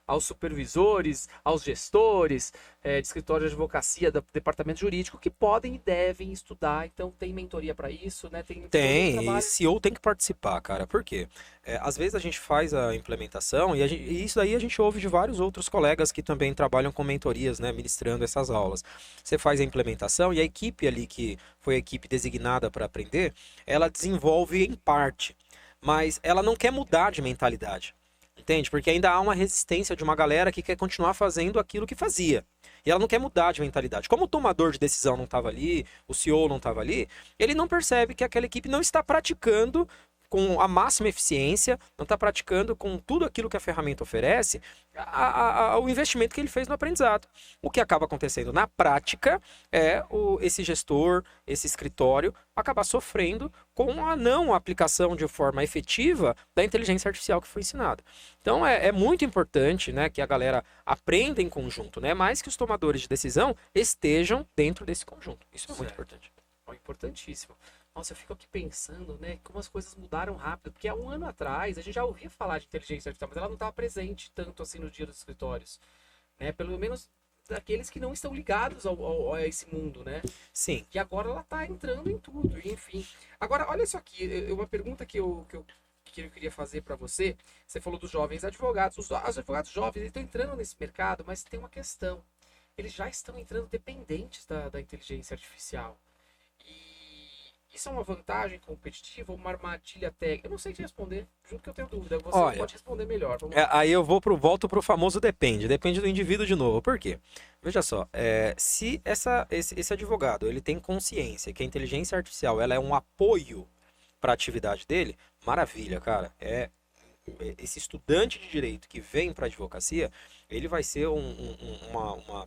aos supervisores, aos gestores de escritório de advocacia, do departamento jurídico, que podem e devem estudar. Então tem mentoria para isso, né? Tem, e CEO tem que participar, cara. Por quê? Às vezes a gente faz a implementação e isso daí a gente ouve de vários outros colegas que também trabalham com mentorias, né, ministrando essas aulas. Você faz a implementação e a equipe ali, que foi a equipe designada para aprender, ela desenvolve em parte, mas ela não quer mudar de mentalidade. Entende? Porque ainda há uma resistência de uma galera que quer continuar fazendo aquilo que fazia. E ela não quer mudar de mentalidade. Como o tomador de decisão não estava ali, o CEO não estava ali, ele não percebe que aquela equipe não está praticando com a máxima eficiência, não está praticando com tudo aquilo que a ferramenta oferece, o investimento que ele fez no aprendizado. O que acaba acontecendo na prática é esse gestor, esse escritório, acabar sofrendo com a não aplicação de forma efetiva da inteligência artificial que foi ensinada. Então é muito importante, né, que a galera aprenda em conjunto, né, mas que os tomadores de decisão estejam dentro desse conjunto. Isso é muito importante. Importantíssimo. Nossa, eu fico aqui pensando, né, como as coisas mudaram rápido, porque há um ano atrás a gente já ouvia falar de inteligência artificial, mas ela não estava presente tanto assim no dia dos escritórios, né, pelo menos daqueles que não estão ligados a esse mundo, né? Sim. E agora ela está entrando em tudo, enfim. Agora, olha isso aqui, uma pergunta que eu queria fazer para você. Você falou dos jovens advogados. Os advogados jovens estão entrando nesse mercado, mas tem uma questão. Eles já estão entrando dependentes da inteligência artificial. Isso é uma vantagem competitiva ou uma armadilha técnica? Eu não sei te responder, juro que eu tenho dúvida. Você pode responder melhor. Aí eu volto pro famoso depende. Depende do indivíduo de novo. Por quê? Veja só, se esse advogado ele tem consciência que a inteligência artificial ela é um apoio para a atividade dele, maravilha, cara. Esse estudante de direito que vem para a advocacia, ele vai ser um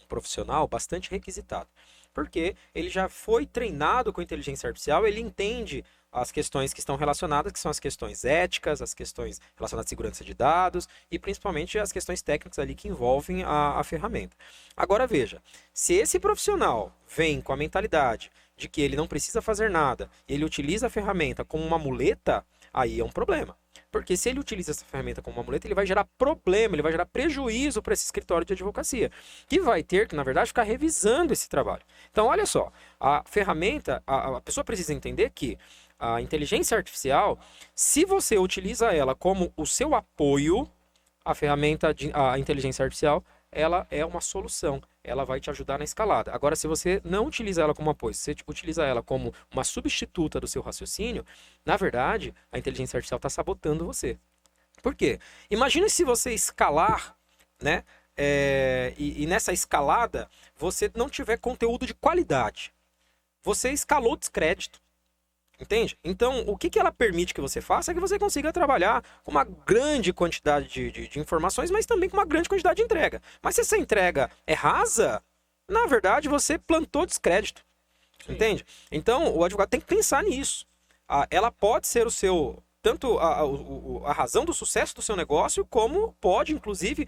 profissional bastante requisitado. Porque ele já foi treinado com inteligência artificial, ele entende as questões que estão relacionadas, que são as questões éticas, as questões relacionadas à segurança de dados e principalmente as questões técnicas ali que envolvem a ferramenta. Agora veja, se esse profissional vem com a mentalidade de que ele não precisa fazer nada, ele utiliza a ferramenta como uma muleta, aí é um problema. Porque se ele utiliza essa ferramenta como uma muleta, ele vai gerar problema, ele vai gerar prejuízo para esse escritório de advocacia, que vai ter que, na verdade, ficar revisando esse trabalho. Então, olha só, a ferramenta, a pessoa precisa entender que a inteligência artificial, se você utiliza ela como o seu apoio, a inteligência artificial, ela é uma solução. Ela vai te ajudar na escalada. Agora, se você não utiliza ela como apoio, se você utiliza ela como uma substituta do seu raciocínio, na verdade, a inteligência artificial está sabotando você. Por quê? Imagine se você escalar, né? E nessa escalada, você não tiver conteúdo de qualidade. Você escalou descrédito. Entende? Então, o que ela permite que você faça é que você consiga trabalhar com uma grande quantidade de informações, mas também com uma grande quantidade de entrega. Mas se essa entrega é rasa, na verdade, você plantou descrédito. Sim. Entende? Então, o advogado tem que pensar nisso. Ela pode ser tanto a razão do sucesso do seu negócio, como pode, inclusive,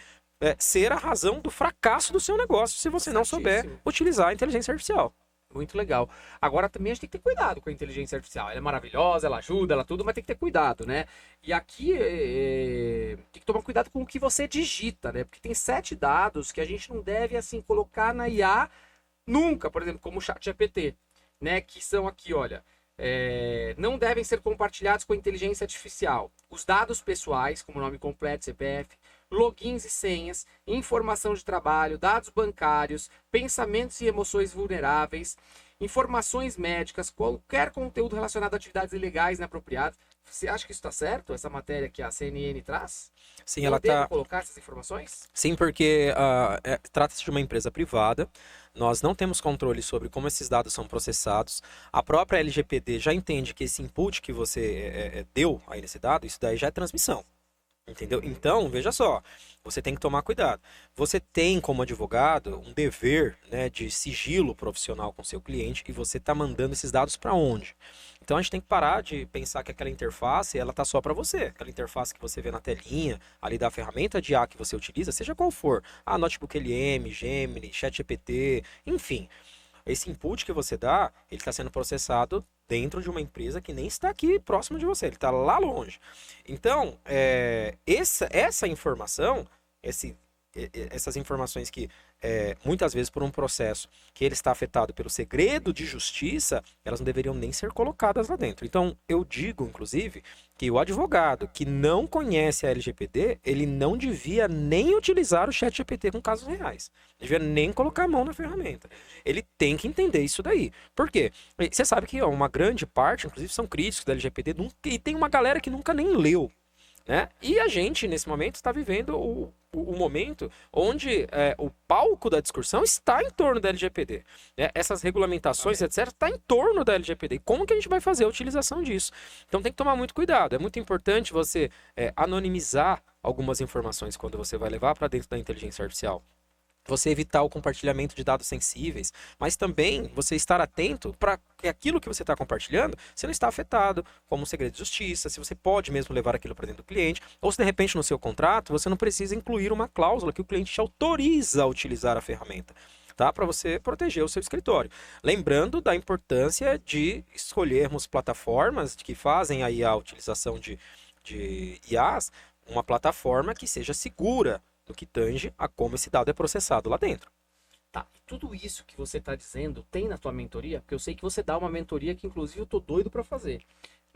ser a razão do fracasso do seu negócio, se você não souber utilizar a inteligência artificial. Muito legal. Agora também a gente tem que ter cuidado com a inteligência artificial. Ela é maravilhosa, ela ajuda, ela tudo, mas tem que ter cuidado, né? E aqui tem que tomar cuidado com o que você digita, né? Porque tem 7 dados que a gente não deve, assim, colocar na IA nunca, por exemplo, como o ChatGPT, né? Que são aqui, olha, não devem ser compartilhados com a inteligência artificial. Os dados pessoais, como nome completo, CPF, logins e senhas, informação de trabalho, dados bancários, pensamentos e emoções vulneráveis, informações médicas, qualquer conteúdo relacionado a atividades ilegais inapropriadas. Você acha que isso está certo? Essa matéria que a CNN traz? Sim, ela está colocar essas informações? Sim, porque trata-se de uma empresa privada. Nós não temos controle sobre como esses dados são processados. A própria LGPD já entende que esse input que você deu aí nesse dado, isso daí já é transmissão. Entendeu? Então, veja só, você tem que tomar cuidado. Você tem, como advogado, um dever, né, de sigilo profissional com seu cliente e você está mandando esses dados para onde? Então a gente tem que parar de pensar que aquela interface ela tá só para você. Aquela interface que você vê na telinha, ali da ferramenta de IA que você utiliza, seja qual for, Notebook LM, Gemini, ChatGPT, enfim. Esse input que você dá, ele está sendo processado dentro de uma empresa que nem está aqui próximo de você, ele está lá longe. Então, essa informação, essas informações que muitas vezes por um processo que ele está afetado pelo segredo de justiça, elas não deveriam nem ser colocadas lá dentro. Então, eu digo, inclusive, que o advogado que não conhece a LGPD, ele não devia nem utilizar o ChatGPT com casos reais. Não devia nem colocar a mão na ferramenta. Ele tem que entender isso daí. Por quê? Você sabe que uma grande parte, inclusive, são críticos da LGPD, e tem uma galera que nunca nem leu. Né? E a gente, nesse momento, está vivendo o momento onde o palco da discussão está em torno da LGPD. Né? Essas regulamentações, etc., está em torno da LGPD. Como que a gente vai fazer a utilização disso? Então tem que tomar muito cuidado. É muito importante você anonimizar algumas informações quando você vai levar para dentro da inteligência artificial. Você evitar o compartilhamento de dados sensíveis, mas também você estar atento para que aquilo que você está compartilhando, você não está afetado, como um segredo de justiça, se você pode mesmo levar aquilo para dentro do cliente, ou se de repente no seu contrato você não precisa incluir uma cláusula que o cliente te autoriza a utilizar a ferramenta. Tá? Para você proteger o seu escritório. Lembrando da importância de escolhermos plataformas que fazem aí a utilização de IAs, uma plataforma que seja segura, no que tange a como esse dado é processado lá dentro. Tá, e tudo isso que você está dizendo tem na tua mentoria? Porque eu sei que você dá uma mentoria que inclusive eu tô doido para fazer.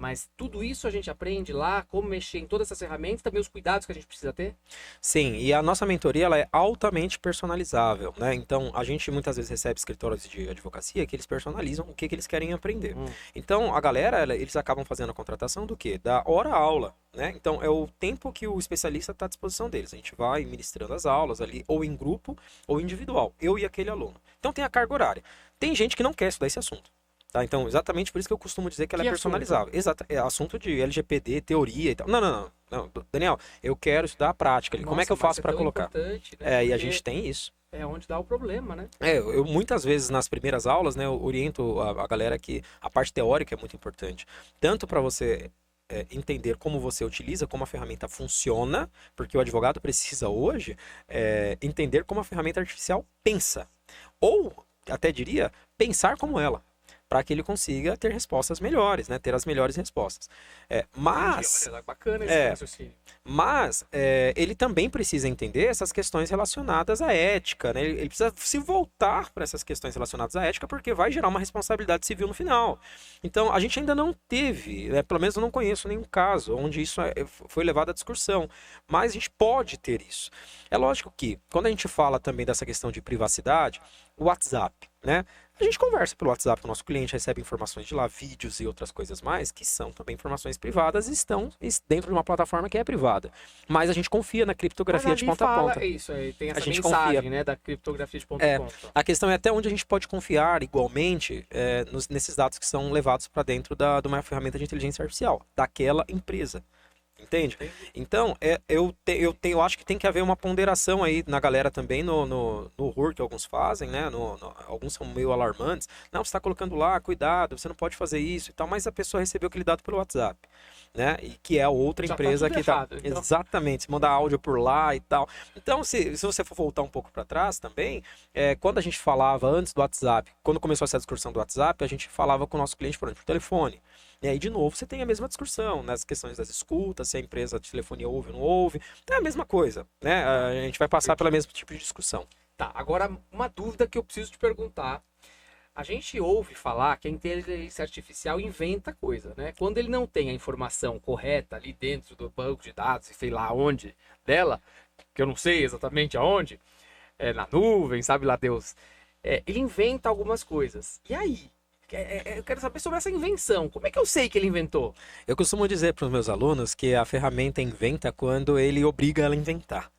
Mas tudo isso a gente aprende lá, como mexer em todas essas ferramentas, também os cuidados que a gente precisa ter? Sim, e a nossa mentoria ela é altamente personalizável, né? Então, a gente muitas vezes recebe escritórios de advocacia que eles personalizam o que eles querem aprender. Então, a galera, eles acabam fazendo a contratação do quê? Da hora-aula, né? Então, é o tempo que o especialista está à disposição deles. A gente vai ministrando as aulas ali, ou em grupo, ou individual, eu e aquele aluno. Então, tem a carga horária. Tem gente que não quer estudar esse assunto. Tá? Então, exatamente por isso que eu costumo dizer que ela é personalizável. Exato, é assunto de LGPD, teoria e tal. Não, Daniel, eu quero estudar a prática. Nossa, como é que eu faço para colocar? Né? E a gente tem isso. É onde dá o problema, né? Eu muitas vezes nas primeiras aulas, né, eu oriento a galera que a parte teórica é muito importante. Tanto para você entender como você utiliza, como a ferramenta funciona, porque o advogado precisa hoje entender como a ferramenta artificial pensa. Ou, até diria, pensar como ela, para que ele consiga ter respostas melhores, né? Ter as melhores respostas. Olha, bacana esse raciocínio. Mas ele também precisa entender essas questões relacionadas à ética, né? Ele precisa se voltar para essas questões relacionadas à ética, porque vai gerar uma responsabilidade civil no final. Então, a gente ainda não teve, né? Pelo menos eu não conheço nenhum caso onde isso foi levado à discussão, mas a gente pode ter isso. É lógico que, quando a gente fala também dessa questão de privacidade, o WhatsApp, né? A gente conversa pelo WhatsApp com o nosso cliente, recebe informações de lá, vídeos e outras coisas mais, que são também informações privadas e estão dentro de uma plataforma que é privada. Mas a gente confia na criptografia de ponta a ponta. Isso aí, tem essa gente mensagem, confia. Né, da criptografia de ponta a ponta. A questão é até onde a gente pode confiar igualmente nesses dados que são levados para dentro de uma ferramenta de inteligência artificial, daquela empresa. Entende? Então, eu acho que tem que haver uma ponderação aí na galera também, no RUR que alguns fazem, né? Alguns são meio alarmantes. Não, você está colocando lá, cuidado, você não pode fazer isso e tal, mas a pessoa recebeu aquele dado pelo WhatsApp, né? E que é a outra empresa que está. Então... Exatamente, se mandar áudio por lá e tal. Então, se você for voltar um pouco para trás também, quando a gente falava antes do WhatsApp, quando começou essa discussão do WhatsApp, a gente falava com o nosso cliente por telefone. E aí, de novo, você tem a mesma discussão nas questões das escutas, se a empresa de telefonia ouve ou não ouve. É a mesma coisa, né? A gente vai passar pelo mesmo tipo de discussão. Tá, agora uma dúvida que eu preciso te perguntar. A gente ouve falar que a inteligência artificial inventa coisa, né? Quando ele não tem a informação correta ali dentro do banco de dados, e sei lá onde dela, que eu não sei exatamente aonde, na nuvem, sabe lá Deus, ele inventa algumas coisas. E aí? Eu quero saber sobre essa invenção. Como é que eu sei que ele inventou? Eu costumo dizer para os meus alunos que a ferramenta inventa quando ele obriga ela a inventar.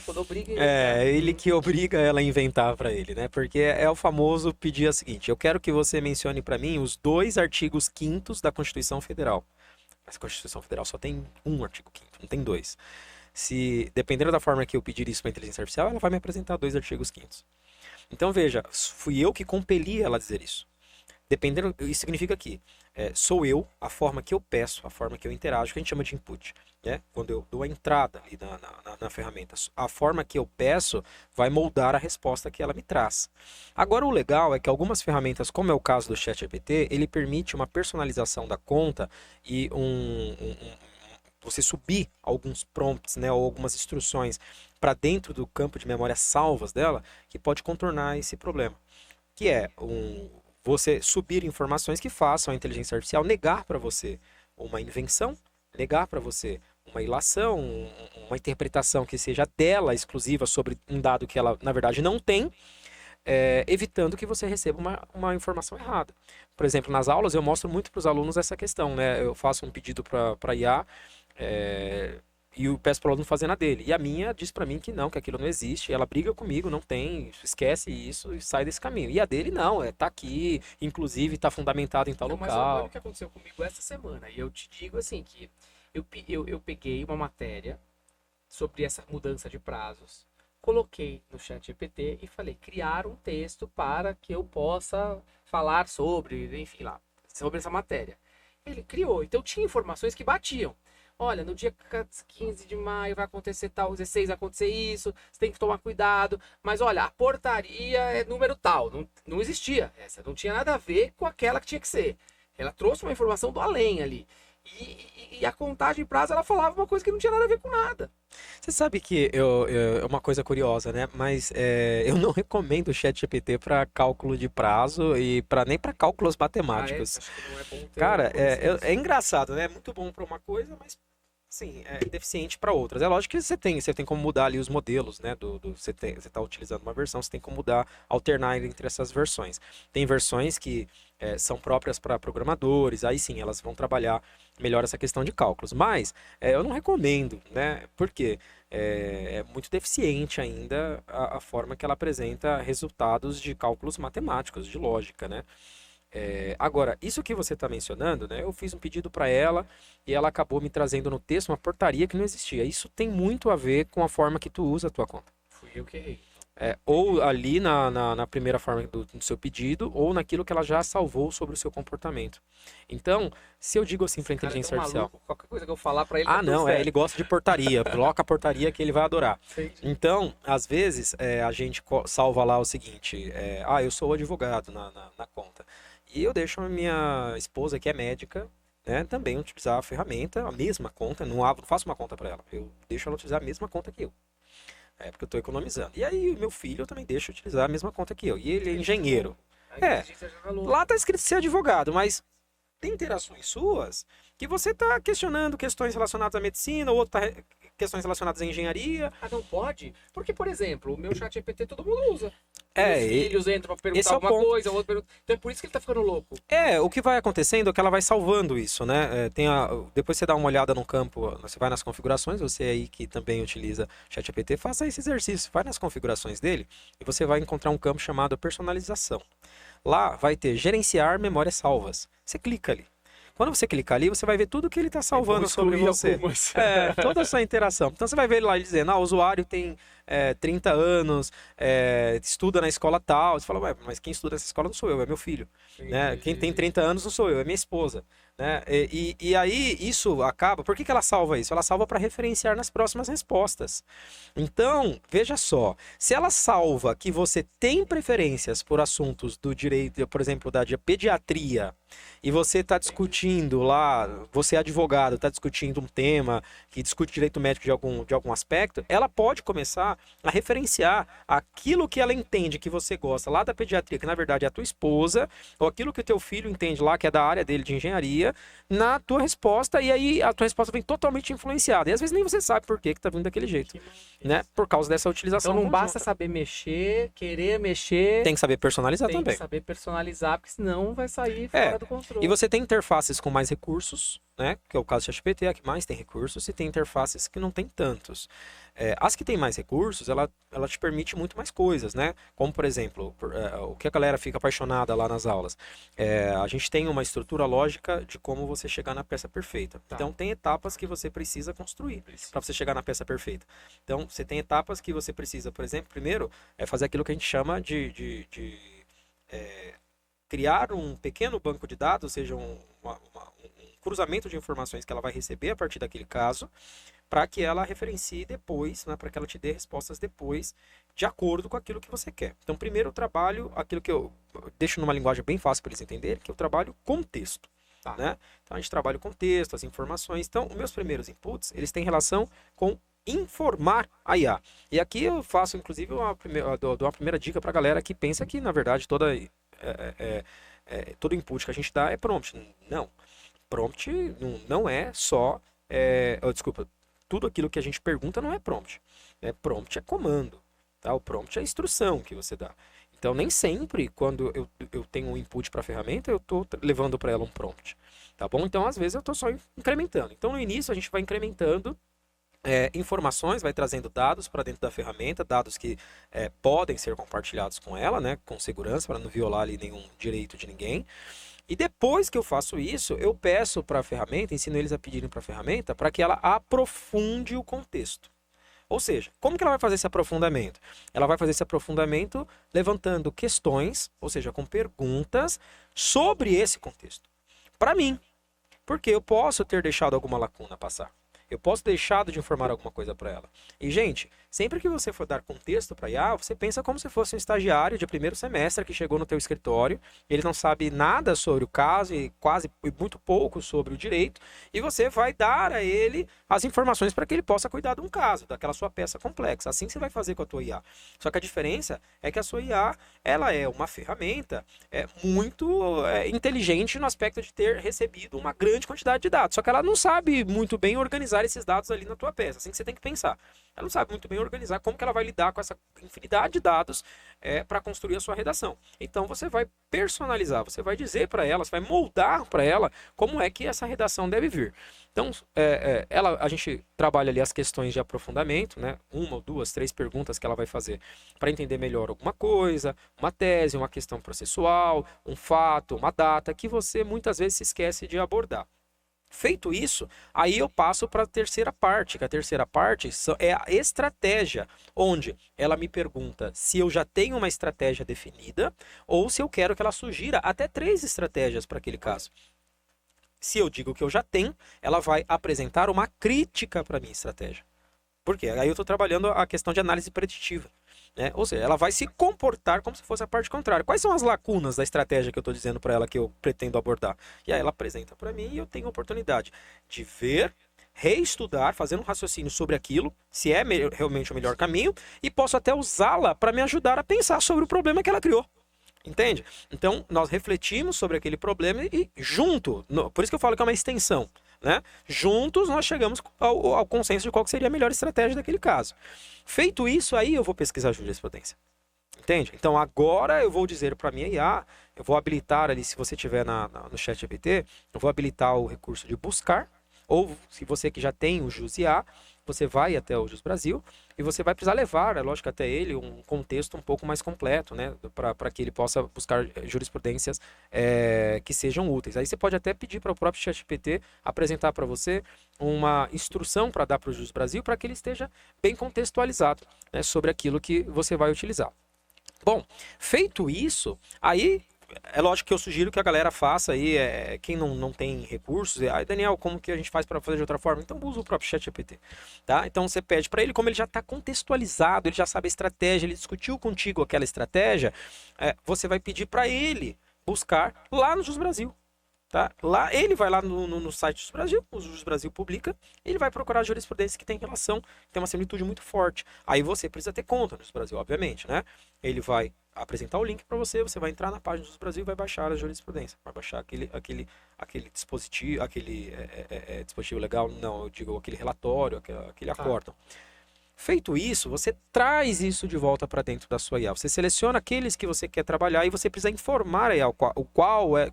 Quando obriga ele. Ele que obriga ela a inventar para ele, né? Porque é o famoso pedir o seguinte: eu quero que você mencione para mim os 2 artigos 5º da Constituição Federal. Mas a Constituição Federal só tem um artigo 5º, não tem 2. se dependendo da forma que eu pedir isso para a inteligência artificial, ela vai me apresentar 2 artigos quintos. Então veja, fui eu que compeli ela a dizer isso. Dependendo, isso significa que sou eu, a forma que eu peço, a forma que eu interajo, que a gente chama de input. Né? Quando eu dou a entrada ali na ferramenta, a forma que eu peço vai moldar a resposta que ela me traz. Agora o legal é que algumas ferramentas, como é o caso do ChatGPT, ele permite uma personalização da conta e você subir alguns prompts, né, ou algumas instruções para dentro do campo de memória salvas dela, que pode contornar esse problema. Que é você subir informações que façam a inteligência artificial negar para você uma invenção, negar para você uma ilação, uma interpretação que seja dela exclusiva sobre um dado que ela, na verdade, não tem, evitando que você receba uma informação errada. Por exemplo, nas aulas eu mostro muito para os alunos essa questão, né? Eu faço um pedido para IA, e eu peço para o aluno fazer na dele. E a minha diz para mim que não, que aquilo não existe. Ela briga comigo, não tem, esquece isso e sai desse caminho. E a dele não, tá aqui, inclusive tá fundamentado em tal Mas local. olha o que aconteceu comigo essa semana. E eu te digo assim que eu peguei uma matéria sobre essa mudança de prazos, coloquei no ChatGPT e falei, criar um texto para que eu possa falar sobre, enfim lá, sobre essa matéria. Ele criou, então tinha informações que batiam. Olha, no dia 15 de maio vai acontecer tal, 16 vai acontecer isso, você tem que tomar cuidado. Mas olha, a portaria é número tal, não existia essa, não tinha nada a ver com aquela que tinha que ser. Ela trouxe uma informação do além ali. E a contagem de prazo, ela falava uma coisa que não tinha nada a ver com nada. Você sabe que é uma coisa curiosa, né? Mas eu não recomendo o ChatGPT para cálculo de prazo e nem para cálculos matemáticos. Acho que não é bom ter Cara, conhecimento. é engraçado, né? É muito bom para uma coisa, mas sim, é deficiente para outras. É lógico que você tem como mudar ali os modelos, né? Você está utilizando uma versão, você tem como mudar, alternar entre essas versões. Tem versões que são próprias para programadores, aí sim, elas vão trabalhar melhor essa questão de cálculos. Mas eu não recomendo, né? Porque é muito deficiente ainda a forma que ela apresenta resultados de cálculos matemáticos, de lógica, né? Agora, isso que você está mencionando, né? Eu fiz um pedido para ela e ela acabou me trazendo no texto uma portaria que não existia. Isso tem muito a ver com a forma que tu usa a tua conta. Fui eu que errei. Ou ali na primeira forma do seu pedido, ou naquilo que ela já salvou sobre o seu comportamento. Então, se eu digo assim para a Cara, inteligência tão artificial. maluco, qualquer coisa que eu falar para ele. Ah, tá tudo não, certo. ele gosta de portaria. Coloca a portaria que ele vai adorar. Entendi. Então, às vezes, a gente salva lá o seguinte: eu sou advogado na conta. E eu deixo a minha esposa, que é médica, né, também utilizar a ferramenta, a mesma conta. Não faço uma conta para ela. Eu deixo ela utilizar a mesma conta que eu. Porque eu estou economizando. E aí, o meu filho eu também deixo utilizar a mesma conta que eu. E ele é engenheiro. A inteligência já falou. Lá tá escrito ser advogado, mas tem interações suas que você tá questionando questões relacionadas à medicina, ou outro tá questões relacionadas à engenharia. Ah, não pode? Porque, por exemplo, o meu chat GPT todo mundo usa. É, Meus filhos entram pra esse perguntar é o alguma ponto. coisa, o outro pergunta. Então é por isso que ele tá ficando louco. O que vai acontecendo é que ela vai salvando isso, né? Depois você dá uma olhada no campo, você vai nas configurações, você aí que também utiliza ChatGPT, faça esse exercício, vai nas configurações dele e você vai encontrar um campo chamado personalização. Lá vai ter gerenciar memórias salvas. Você clica ali. Quando você clicar ali, você vai ver tudo que ele está salvando sobre você. Algumas. Toda a sua interação. Então você vai ver lá ele dizendo, o usuário tem 30 anos, estuda na escola tal. Você fala, ué, mas quem estuda nessa escola não sou eu, é meu filho. Né? Quem tem 30 anos não sou eu, é minha esposa. Né? E aí isso acaba. Por que ela salva isso? Ela salva para referenciar nas próximas respostas. Então, veja só, se ela salva que você tem preferências por assuntos do direito, por exemplo, da pediatria, e você está discutindo lá, você é advogado, está discutindo um tema que discute direito médico de algum aspecto, ela pode começar a referenciar aquilo que ela entende que você gosta lá da pediatria, que na verdade é a tua esposa, ou aquilo que o teu filho entende lá, que é da área dele de engenharia, na tua resposta, e aí a tua resposta vem totalmente influenciada. E às vezes nem você sabe por que tá vindo daquele jeito, né? Por causa dessa utilização Então não conjunta. basta saber mexer, querer mexer. Tem que saber personalizar tem também. que saber personalizar, porque senão vai sair fora cara do controle. E você tem interfaces com mais recursos, né? Que é o caso do ChatGPT, a que mais tem recursos, e tem interfaces que não tem tantos. As que tem mais recursos, ela te permite muito mais coisas, né? Como, por exemplo, o que a galera fica apaixonada lá nas aulas. A gente tem uma estrutura lógica de como você chegar na peça perfeita. Tá. Então, tem etapas que você precisa construir para você chegar na peça perfeita. Então, você tem etapas que você precisa, por exemplo, primeiro, fazer aquilo que a gente chama de criar um pequeno banco de dados, ou seja, um cruzamento de informações que ela vai receber a partir daquele caso, para que ela referencie depois, né, para que ela te dê respostas depois, de acordo com aquilo que você quer. Então, primeiro eu trabalho aquilo que eu deixo numa linguagem bem fácil para eles entenderem, que eu trabalho contexto. Tá. Né? Então, a gente trabalha o contexto, as informações. Então, os meus primeiros inputs, eles têm relação com informar a IA. E aqui eu faço, inclusive, dou uma primeira dica para a galera que pensa que, na verdade, todo input que a gente dá é prompt. Não. Prompt não é só... desculpa. Tudo aquilo que a gente pergunta não é prompt. Prompt é comando. Tá? O prompt é a instrução que você dá. Então, nem sempre, quando eu tenho um input para a ferramenta, eu estou levando para ela um prompt. Tá bom? Então, às vezes, eu estou só incrementando. Então, no início, a gente vai incrementando informações, vai trazendo dados para dentro da ferramenta, dados que podem ser compartilhados com ela, né, com segurança, para não violar ali nenhum direito de ninguém. E depois que eu faço isso, eu peço para a ferramenta, ensino eles a pedirem para a ferramenta, para que ela aprofunde o contexto. Ou seja, como que ela vai fazer esse aprofundamento? Ela vai fazer esse aprofundamento levantando questões, ou seja, com perguntas sobre esse contexto. Para mim, porque eu posso ter deixado alguma lacuna passar. Eu posso ter deixado de informar alguma coisa para ela. E, gente, sempre que você for dar contexto para a IA, você pensa como se fosse um estagiário de primeiro semestre que chegou no teu escritório, ele não sabe nada sobre o caso e muito pouco sobre o direito, e você vai dar a ele as informações para que ele possa cuidar de um caso, daquela sua peça complexa. Assim você vai fazer com a tua IA. Só que a diferença é que a sua IA, ela é uma ferramenta muito inteligente no aspecto de ter recebido uma grande quantidade de dados. Só que ela não sabe muito bem organizar esses dados ali na tua peça. Assim que você tem que pensar. Ela não sabe muito bem organizar como que ela vai lidar com essa infinidade de dados para construir a sua redação. Então você vai personalizar, você vai dizer para ela, você vai moldar para ela como é que essa redação deve vir. Então a gente trabalha ali as questões de aprofundamento, né? 1 ou 2, 3 perguntas que ela vai fazer para entender melhor alguma coisa, uma tese, uma questão processual, um fato, uma data que você muitas vezes se esquece de abordar. Feito isso, aí eu passo para a terceira parte, que a terceira parte é a estratégia, onde ela me pergunta se eu já tenho uma estratégia definida ou se eu quero que ela sugira até 3 estratégias para aquele caso. Se eu digo que eu já tenho, ela vai apresentar uma crítica para a minha estratégia. Por quê? Aí eu estou trabalhando a questão de análise preditiva. Né? Ou seja, ela vai se comportar como se fosse a parte contrária. Quais são as lacunas da estratégia que eu estou dizendo para ela que eu pretendo abordar? E aí ela apresenta para mim e eu tenho a oportunidade de ver, reestudar, fazer um raciocínio sobre aquilo, se é realmente o melhor caminho, e posso até usá-la para me ajudar a pensar sobre o problema que ela criou. Entende? Então, nós refletimos sobre aquele problema e junto, por isso que eu falo que é uma extensão, né? Juntos nós chegamos ao consenso de qual seria a melhor estratégia daquele caso. Feito isso, aí eu vou pesquisar jurisprudência. Entende? Então agora eu vou dizer para a minha IA, eu vou habilitar ali, se você tiver no ChatGPT, eu vou habilitar o recurso de buscar, ou se você que já tem o JusIA, você vai até o Jus Brasil e você vai precisar levar, é lógico, até ele um contexto um pouco mais completo, né, para que ele possa buscar jurisprudências que sejam úteis. Aí você pode até pedir para o próprio ChatGPT apresentar para você uma instrução para dar para o Jus Brasil para que ele esteja bem contextualizado, né, sobre aquilo que você vai utilizar. Bom, feito isso, aí é lógico que eu sugiro que a galera faça aí, quem não tem recursos, Daniel, como que a gente faz para fazer de outra forma? Então usa o próprio ChatGPT, tá? Então você pede para ele, como ele já está contextualizado, ele já sabe a estratégia, ele discutiu contigo aquela estratégia, você vai pedir para ele buscar lá no Jus Brasil. Tá? Lá, ele vai lá no site do Jus Brasil, o Jus Brasil publica, ele vai procurar jurisprudência que tem relação, tem uma similitude muito forte. Aí você precisa ter conta no Jus Brasil, obviamente, né? Ele vai apresentar o link para você, você vai entrar na página do Jus Brasil e vai baixar a jurisprudência, vai baixar aquele dispositivo, dispositivo legal, não, eu digo aquele relatório, aquele acórdão. Feito isso, você traz isso de volta para dentro da sua IA. Você seleciona aqueles que você quer trabalhar e você precisa informar a IA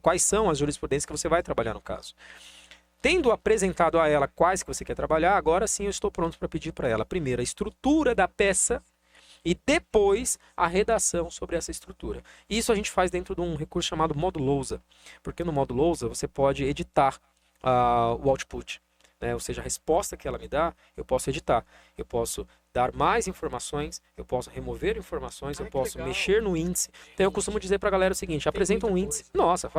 quais são as jurisprudências que você vai trabalhar no caso. Tendo apresentado a ela quais que você quer trabalhar, agora sim eu estou pronto para pedir para ela, primeiro, a estrutura da peça e depois a redação sobre essa estrutura. Isso a gente faz dentro de um recurso chamado Modulosa, porque no Modulosa você pode editar o output. Ou seja, a resposta que ela me dá, eu posso editar. Eu posso dar mais informações, eu posso remover informações, eu posso mexer no índice. Então eu costumo dizer para a galera o seguinte, apresenta um índice. Nossa,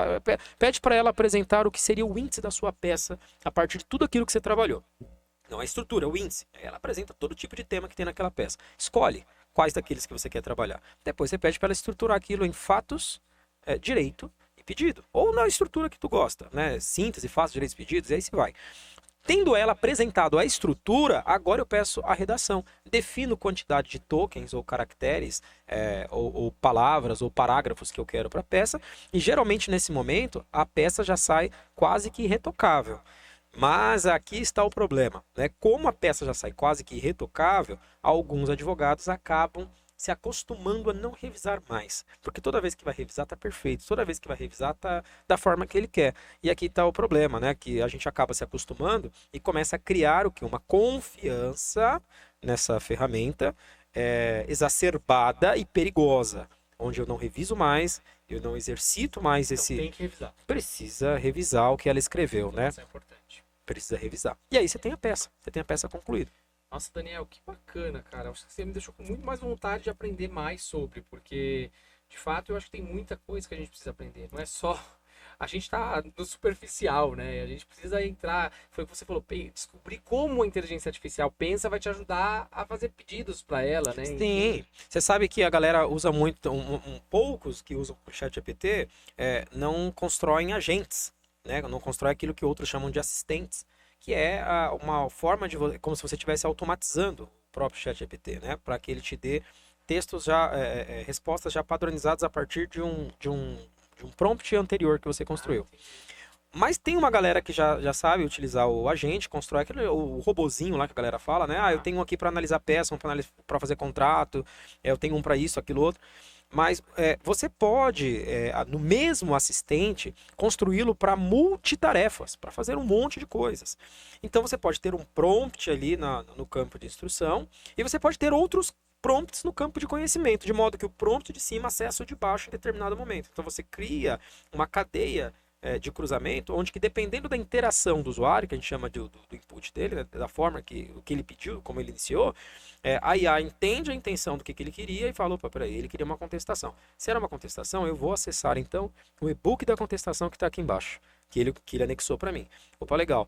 pede para ela apresentar o que seria o índice da sua peça a partir de tudo aquilo que você trabalhou. Não a estrutura, o índice. Ela apresenta todo tipo de tema que tem naquela peça. Escolhe quais daqueles que você quer trabalhar. Depois você pede para ela estruturar aquilo em fatos, direito e pedido. Ou na estrutura que tu gosta, né? Síntese, fatos, direitos e pedidos, e aí você vai. Tendo ela apresentado a estrutura, agora eu peço a redação. Defino quantidade de tokens ou caracteres, ou palavras ou parágrafos que eu quero para a peça. E geralmente nesse momento a peça já sai quase que irretocável. Mas aqui está o problema, né? Como a peça já sai quase que irretocável, alguns advogados acabam se acostumando a não revisar mais. Porque toda vez que vai revisar está perfeito, toda vez que vai revisar está da forma que ele quer. E aqui está o problema, né? Que a gente acaba se acostumando e começa a criar o quê? Uma confiança nessa ferramenta exacerbada e perigosa. Onde eu não reviso mais, eu não exercito mais Então tem que revisar. Precisa revisar o que ela escreveu, né? Isso é importante. Precisa revisar. E aí você tem a peça concluída. Nossa, Daniel, que bacana, cara. Acho que você me deixou com muito mais vontade de aprender mais sobre, porque, de fato, eu acho que tem muita coisa que a gente precisa aprender. Não é só... A gente tá no superficial, né? A gente precisa entrar... Foi o que você falou, descobrir como a inteligência artificial pensa vai te ajudar a fazer pedidos para ela, né? Sim. Você sabe que a galera usa muito... poucos que usam o ChatGPT não constroem agentes, né? Não constroem aquilo que outros chamam de assistentes, que é uma forma de... como se você estivesse automatizando o próprio ChatGPT, né? Para que ele te dê textos já... respostas já padronizadas a partir de um prompt anterior que você construiu. Mas tem uma galera que já sabe utilizar o agente, constrói o robozinho lá que a galera fala, né? Eu tenho um aqui para analisar peça, um para fazer contrato, eu tenho um para isso, aquilo, outro. Mas você pode, no mesmo assistente, construí-lo para multitarefas, para fazer um monte de coisas. Então você pode ter um prompt ali no campo de instrução e você pode ter outros prompts no campo de conhecimento, de modo que o prompt de cima acessa o de baixo em determinado momento. Então você cria uma cadeia de cruzamento, onde que dependendo da interação do usuário, que a gente chama do input dele, né, da forma que ele pediu, como ele iniciou, a IA entende a intenção do que ele queria e fala, opa, peraí, ele queria uma contestação. Se era uma contestação, eu vou acessar então o e-book da contestação que está aqui embaixo, que ele anexou para mim. Opa, legal.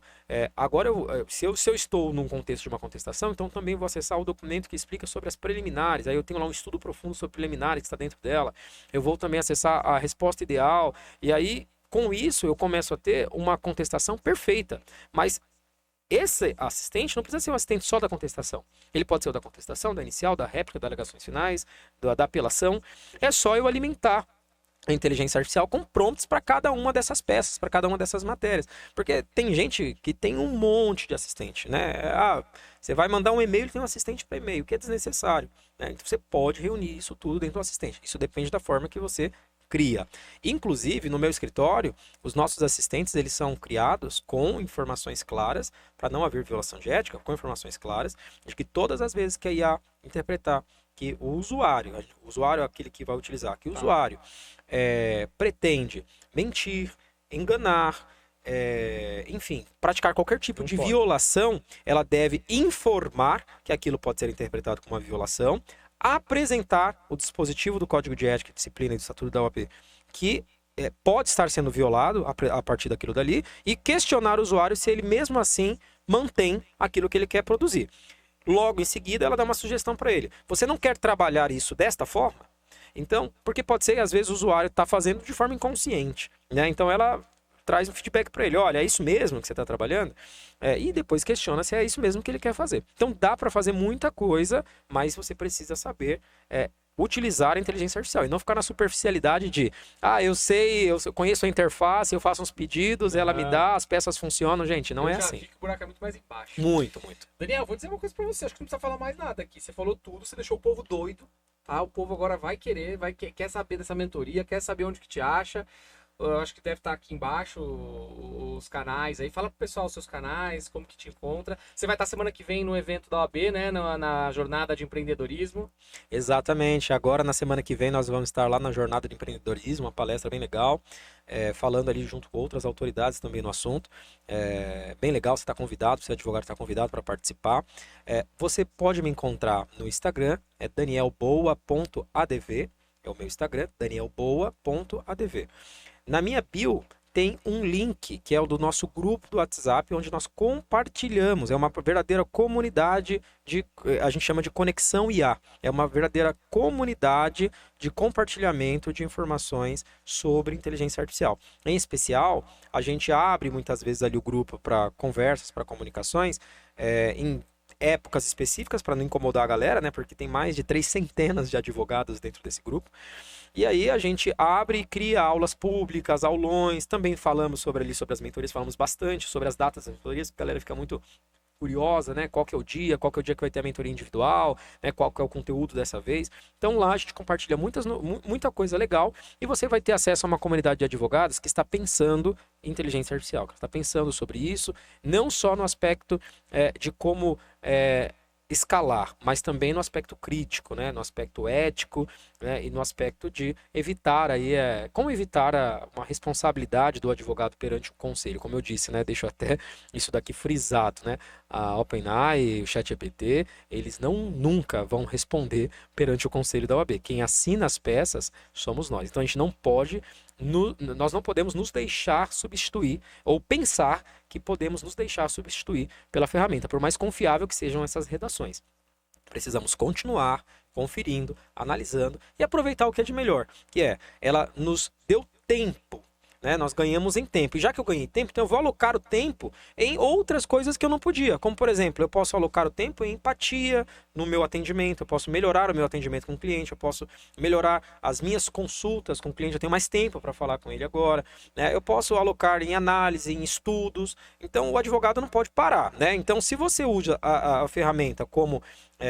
Agora, se eu estou num contexto de uma contestação, então também vou acessar o documento que explica sobre as preliminares. Aí eu tenho lá um estudo profundo sobre preliminares que está dentro dela. Eu vou também acessar a resposta ideal. E aí, com isso, eu começo a ter uma contestação perfeita. Mas esse assistente não precisa ser um assistente só da contestação. Ele pode ser o da contestação, da inicial, da réplica, das alegações finais, da apelação. É só eu alimentar a inteligência artificial com prompts para cada uma dessas peças, para cada uma dessas matérias. Porque tem gente que tem um monte de assistente, né? Você vai mandar um e-mail e tem um assistente para e-mail, que é desnecessário, né? Então você pode reunir isso tudo dentro do assistente. Isso depende da forma que você cria. Inclusive, no meu escritório, os nossos assistentes, eles são criados com informações claras, para não haver violação de ética, com informações claras, de que todas as vezes que a IA interpretar que o usuário é aquele que vai utilizar, que o usuário pretende mentir, enganar, enfim, praticar qualquer tipo de violação, ela deve informar que aquilo pode ser interpretado como uma violação, apresentar o dispositivo do Código de Ética e Disciplina e do Estatuto da OAB que pode estar sendo violado a partir daquilo dali e questionar o usuário se ele mesmo assim mantém aquilo que ele quer produzir. Logo em seguida, ela dá uma sugestão para ele. Você não quer trabalhar isso desta forma? Então, porque pode ser que às vezes o usuário está fazendo de forma inconsciente, né? Então ela traz um feedback para ele, olha, é isso mesmo que você está trabalhando? E depois questiona se é isso mesmo que ele quer fazer. Então dá para fazer muita coisa, mas você precisa saber utilizar a inteligência artificial e não ficar na superficialidade de, eu sei, eu conheço a interface, eu faço uns pedidos, ela me dá, as peças funcionam. Gente, não é Eu já assim. vi que o buraco é muito mais embaixo. Muito, muito. Daniel, vou dizer uma coisa pra você, acho que não precisa falar mais nada aqui. Você falou tudo, você deixou o povo doido, tá? O povo agora vai querer, quer saber dessa mentoria, quer saber onde que te acha. Eu acho que deve estar aqui embaixo os canais aí. Fala pro pessoal os seus canais, como que te encontra. Você vai estar semana que vem no evento da OAB, né? Na jornada de empreendedorismo. Exatamente. Agora, na semana que vem, nós vamos estar lá na Jornada de Empreendedorismo, uma palestra bem legal, falando ali junto com outras autoridades também no assunto. Bem legal, você está convidado, você é advogado, está convidado para participar. Você pode me encontrar no Instagram, é danielboa.adv, é o meu Instagram, danielboa.adv. Na minha bio tem um link, que é o do nosso grupo do WhatsApp, onde nós compartilhamos. É uma verdadeira comunidade a gente chama de Conexão IA. É uma verdadeira comunidade de compartilhamento de informações sobre inteligência artificial. Em especial, a gente abre muitas vezes ali o grupo para conversas, para comunicações, em épocas específicas, para não incomodar a galera, né? Porque tem mais de 300 de advogados dentro desse grupo. E aí a gente abre e cria aulas públicas, aulões, também falamos sobre as mentorias, falamos bastante sobre as datas das mentorias, porque a galera fica muito curiosa, né? Qual que é o dia que vai ter a mentoria individual, né? Qual que é o conteúdo dessa vez. Então lá a gente compartilha muita coisa legal e você vai ter acesso a uma comunidade de advogados que está pensando em inteligência artificial, que está pensando sobre isso, não só no aspecto de como escalar, mas também no aspecto crítico, né? No aspecto ético, né? E no aspecto de evitar aí, como evitar uma responsabilidade do advogado perante o conselho. Como eu disse, né? Deixo até isso daqui frisado, né? A OpenAI, o ChatGPT, eles nunca vão responder perante o conselho da OAB. Quem assina as peças somos nós. Então a gente não pode, nós não podemos nos deixar substituir ou pensar que podemos nos deixar substituir pela ferramenta, por mais confiável que sejam essas redações. Precisamos continuar conferindo, analisando e aproveitar o que é de melhor, que ela nos deu tempo, né? Nós ganhamos em tempo. E já que eu ganhei tempo, então eu vou alocar o tempo em outras coisas que eu não podia. Como, por exemplo, eu posso alocar o tempo em empatia no meu atendimento, eu posso melhorar o meu atendimento com o cliente, eu posso melhorar as minhas consultas com o cliente, eu tenho mais tempo para falar com ele agora, né? Eu posso alocar em análise, em estudos. Então, o advogado não pode parar, né? Então, se você usa a ferramenta como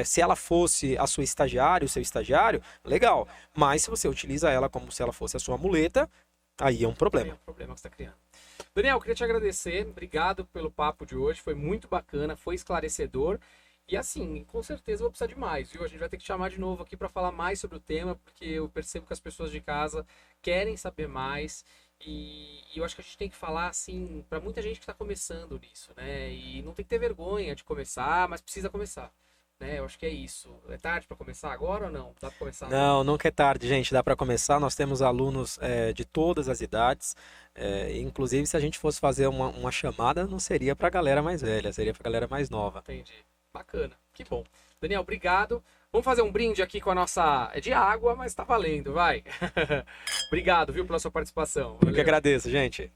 se ela fosse a sua estagiária, o seu estagiário, legal. Mas se você utiliza ela como se ela fosse a sua muleta, aí é um problema. É um problema que você está criando. Daniel, eu queria te agradecer. Obrigado pelo papo de hoje. Foi muito bacana, foi esclarecedor. E assim, com certeza eu vou precisar de mais, viu? A gente vai ter que te chamar de novo aqui para falar mais sobre o tema, porque eu percebo que as pessoas de casa querem saber mais. E eu acho que a gente tem que falar, assim, para muita gente que está começando nisso, né? E não tem que ter vergonha de começar, mas precisa começar. Né? Eu acho que é isso. É tarde para começar agora ou não? Dá para começar? Não, nunca é tarde, gente. Dá para começar. Nós temos alunos de todas as idades. Inclusive, se a gente fosse fazer uma chamada, não seria para a galera mais velha, seria para a galera mais nova. Entendi. Bacana. Que bom. Daniel, obrigado. Vamos fazer um brinde aqui com a nossa... É de água, mas tá valendo, vai. Obrigado, viu, pela sua participação. Eu que agradeço, gente.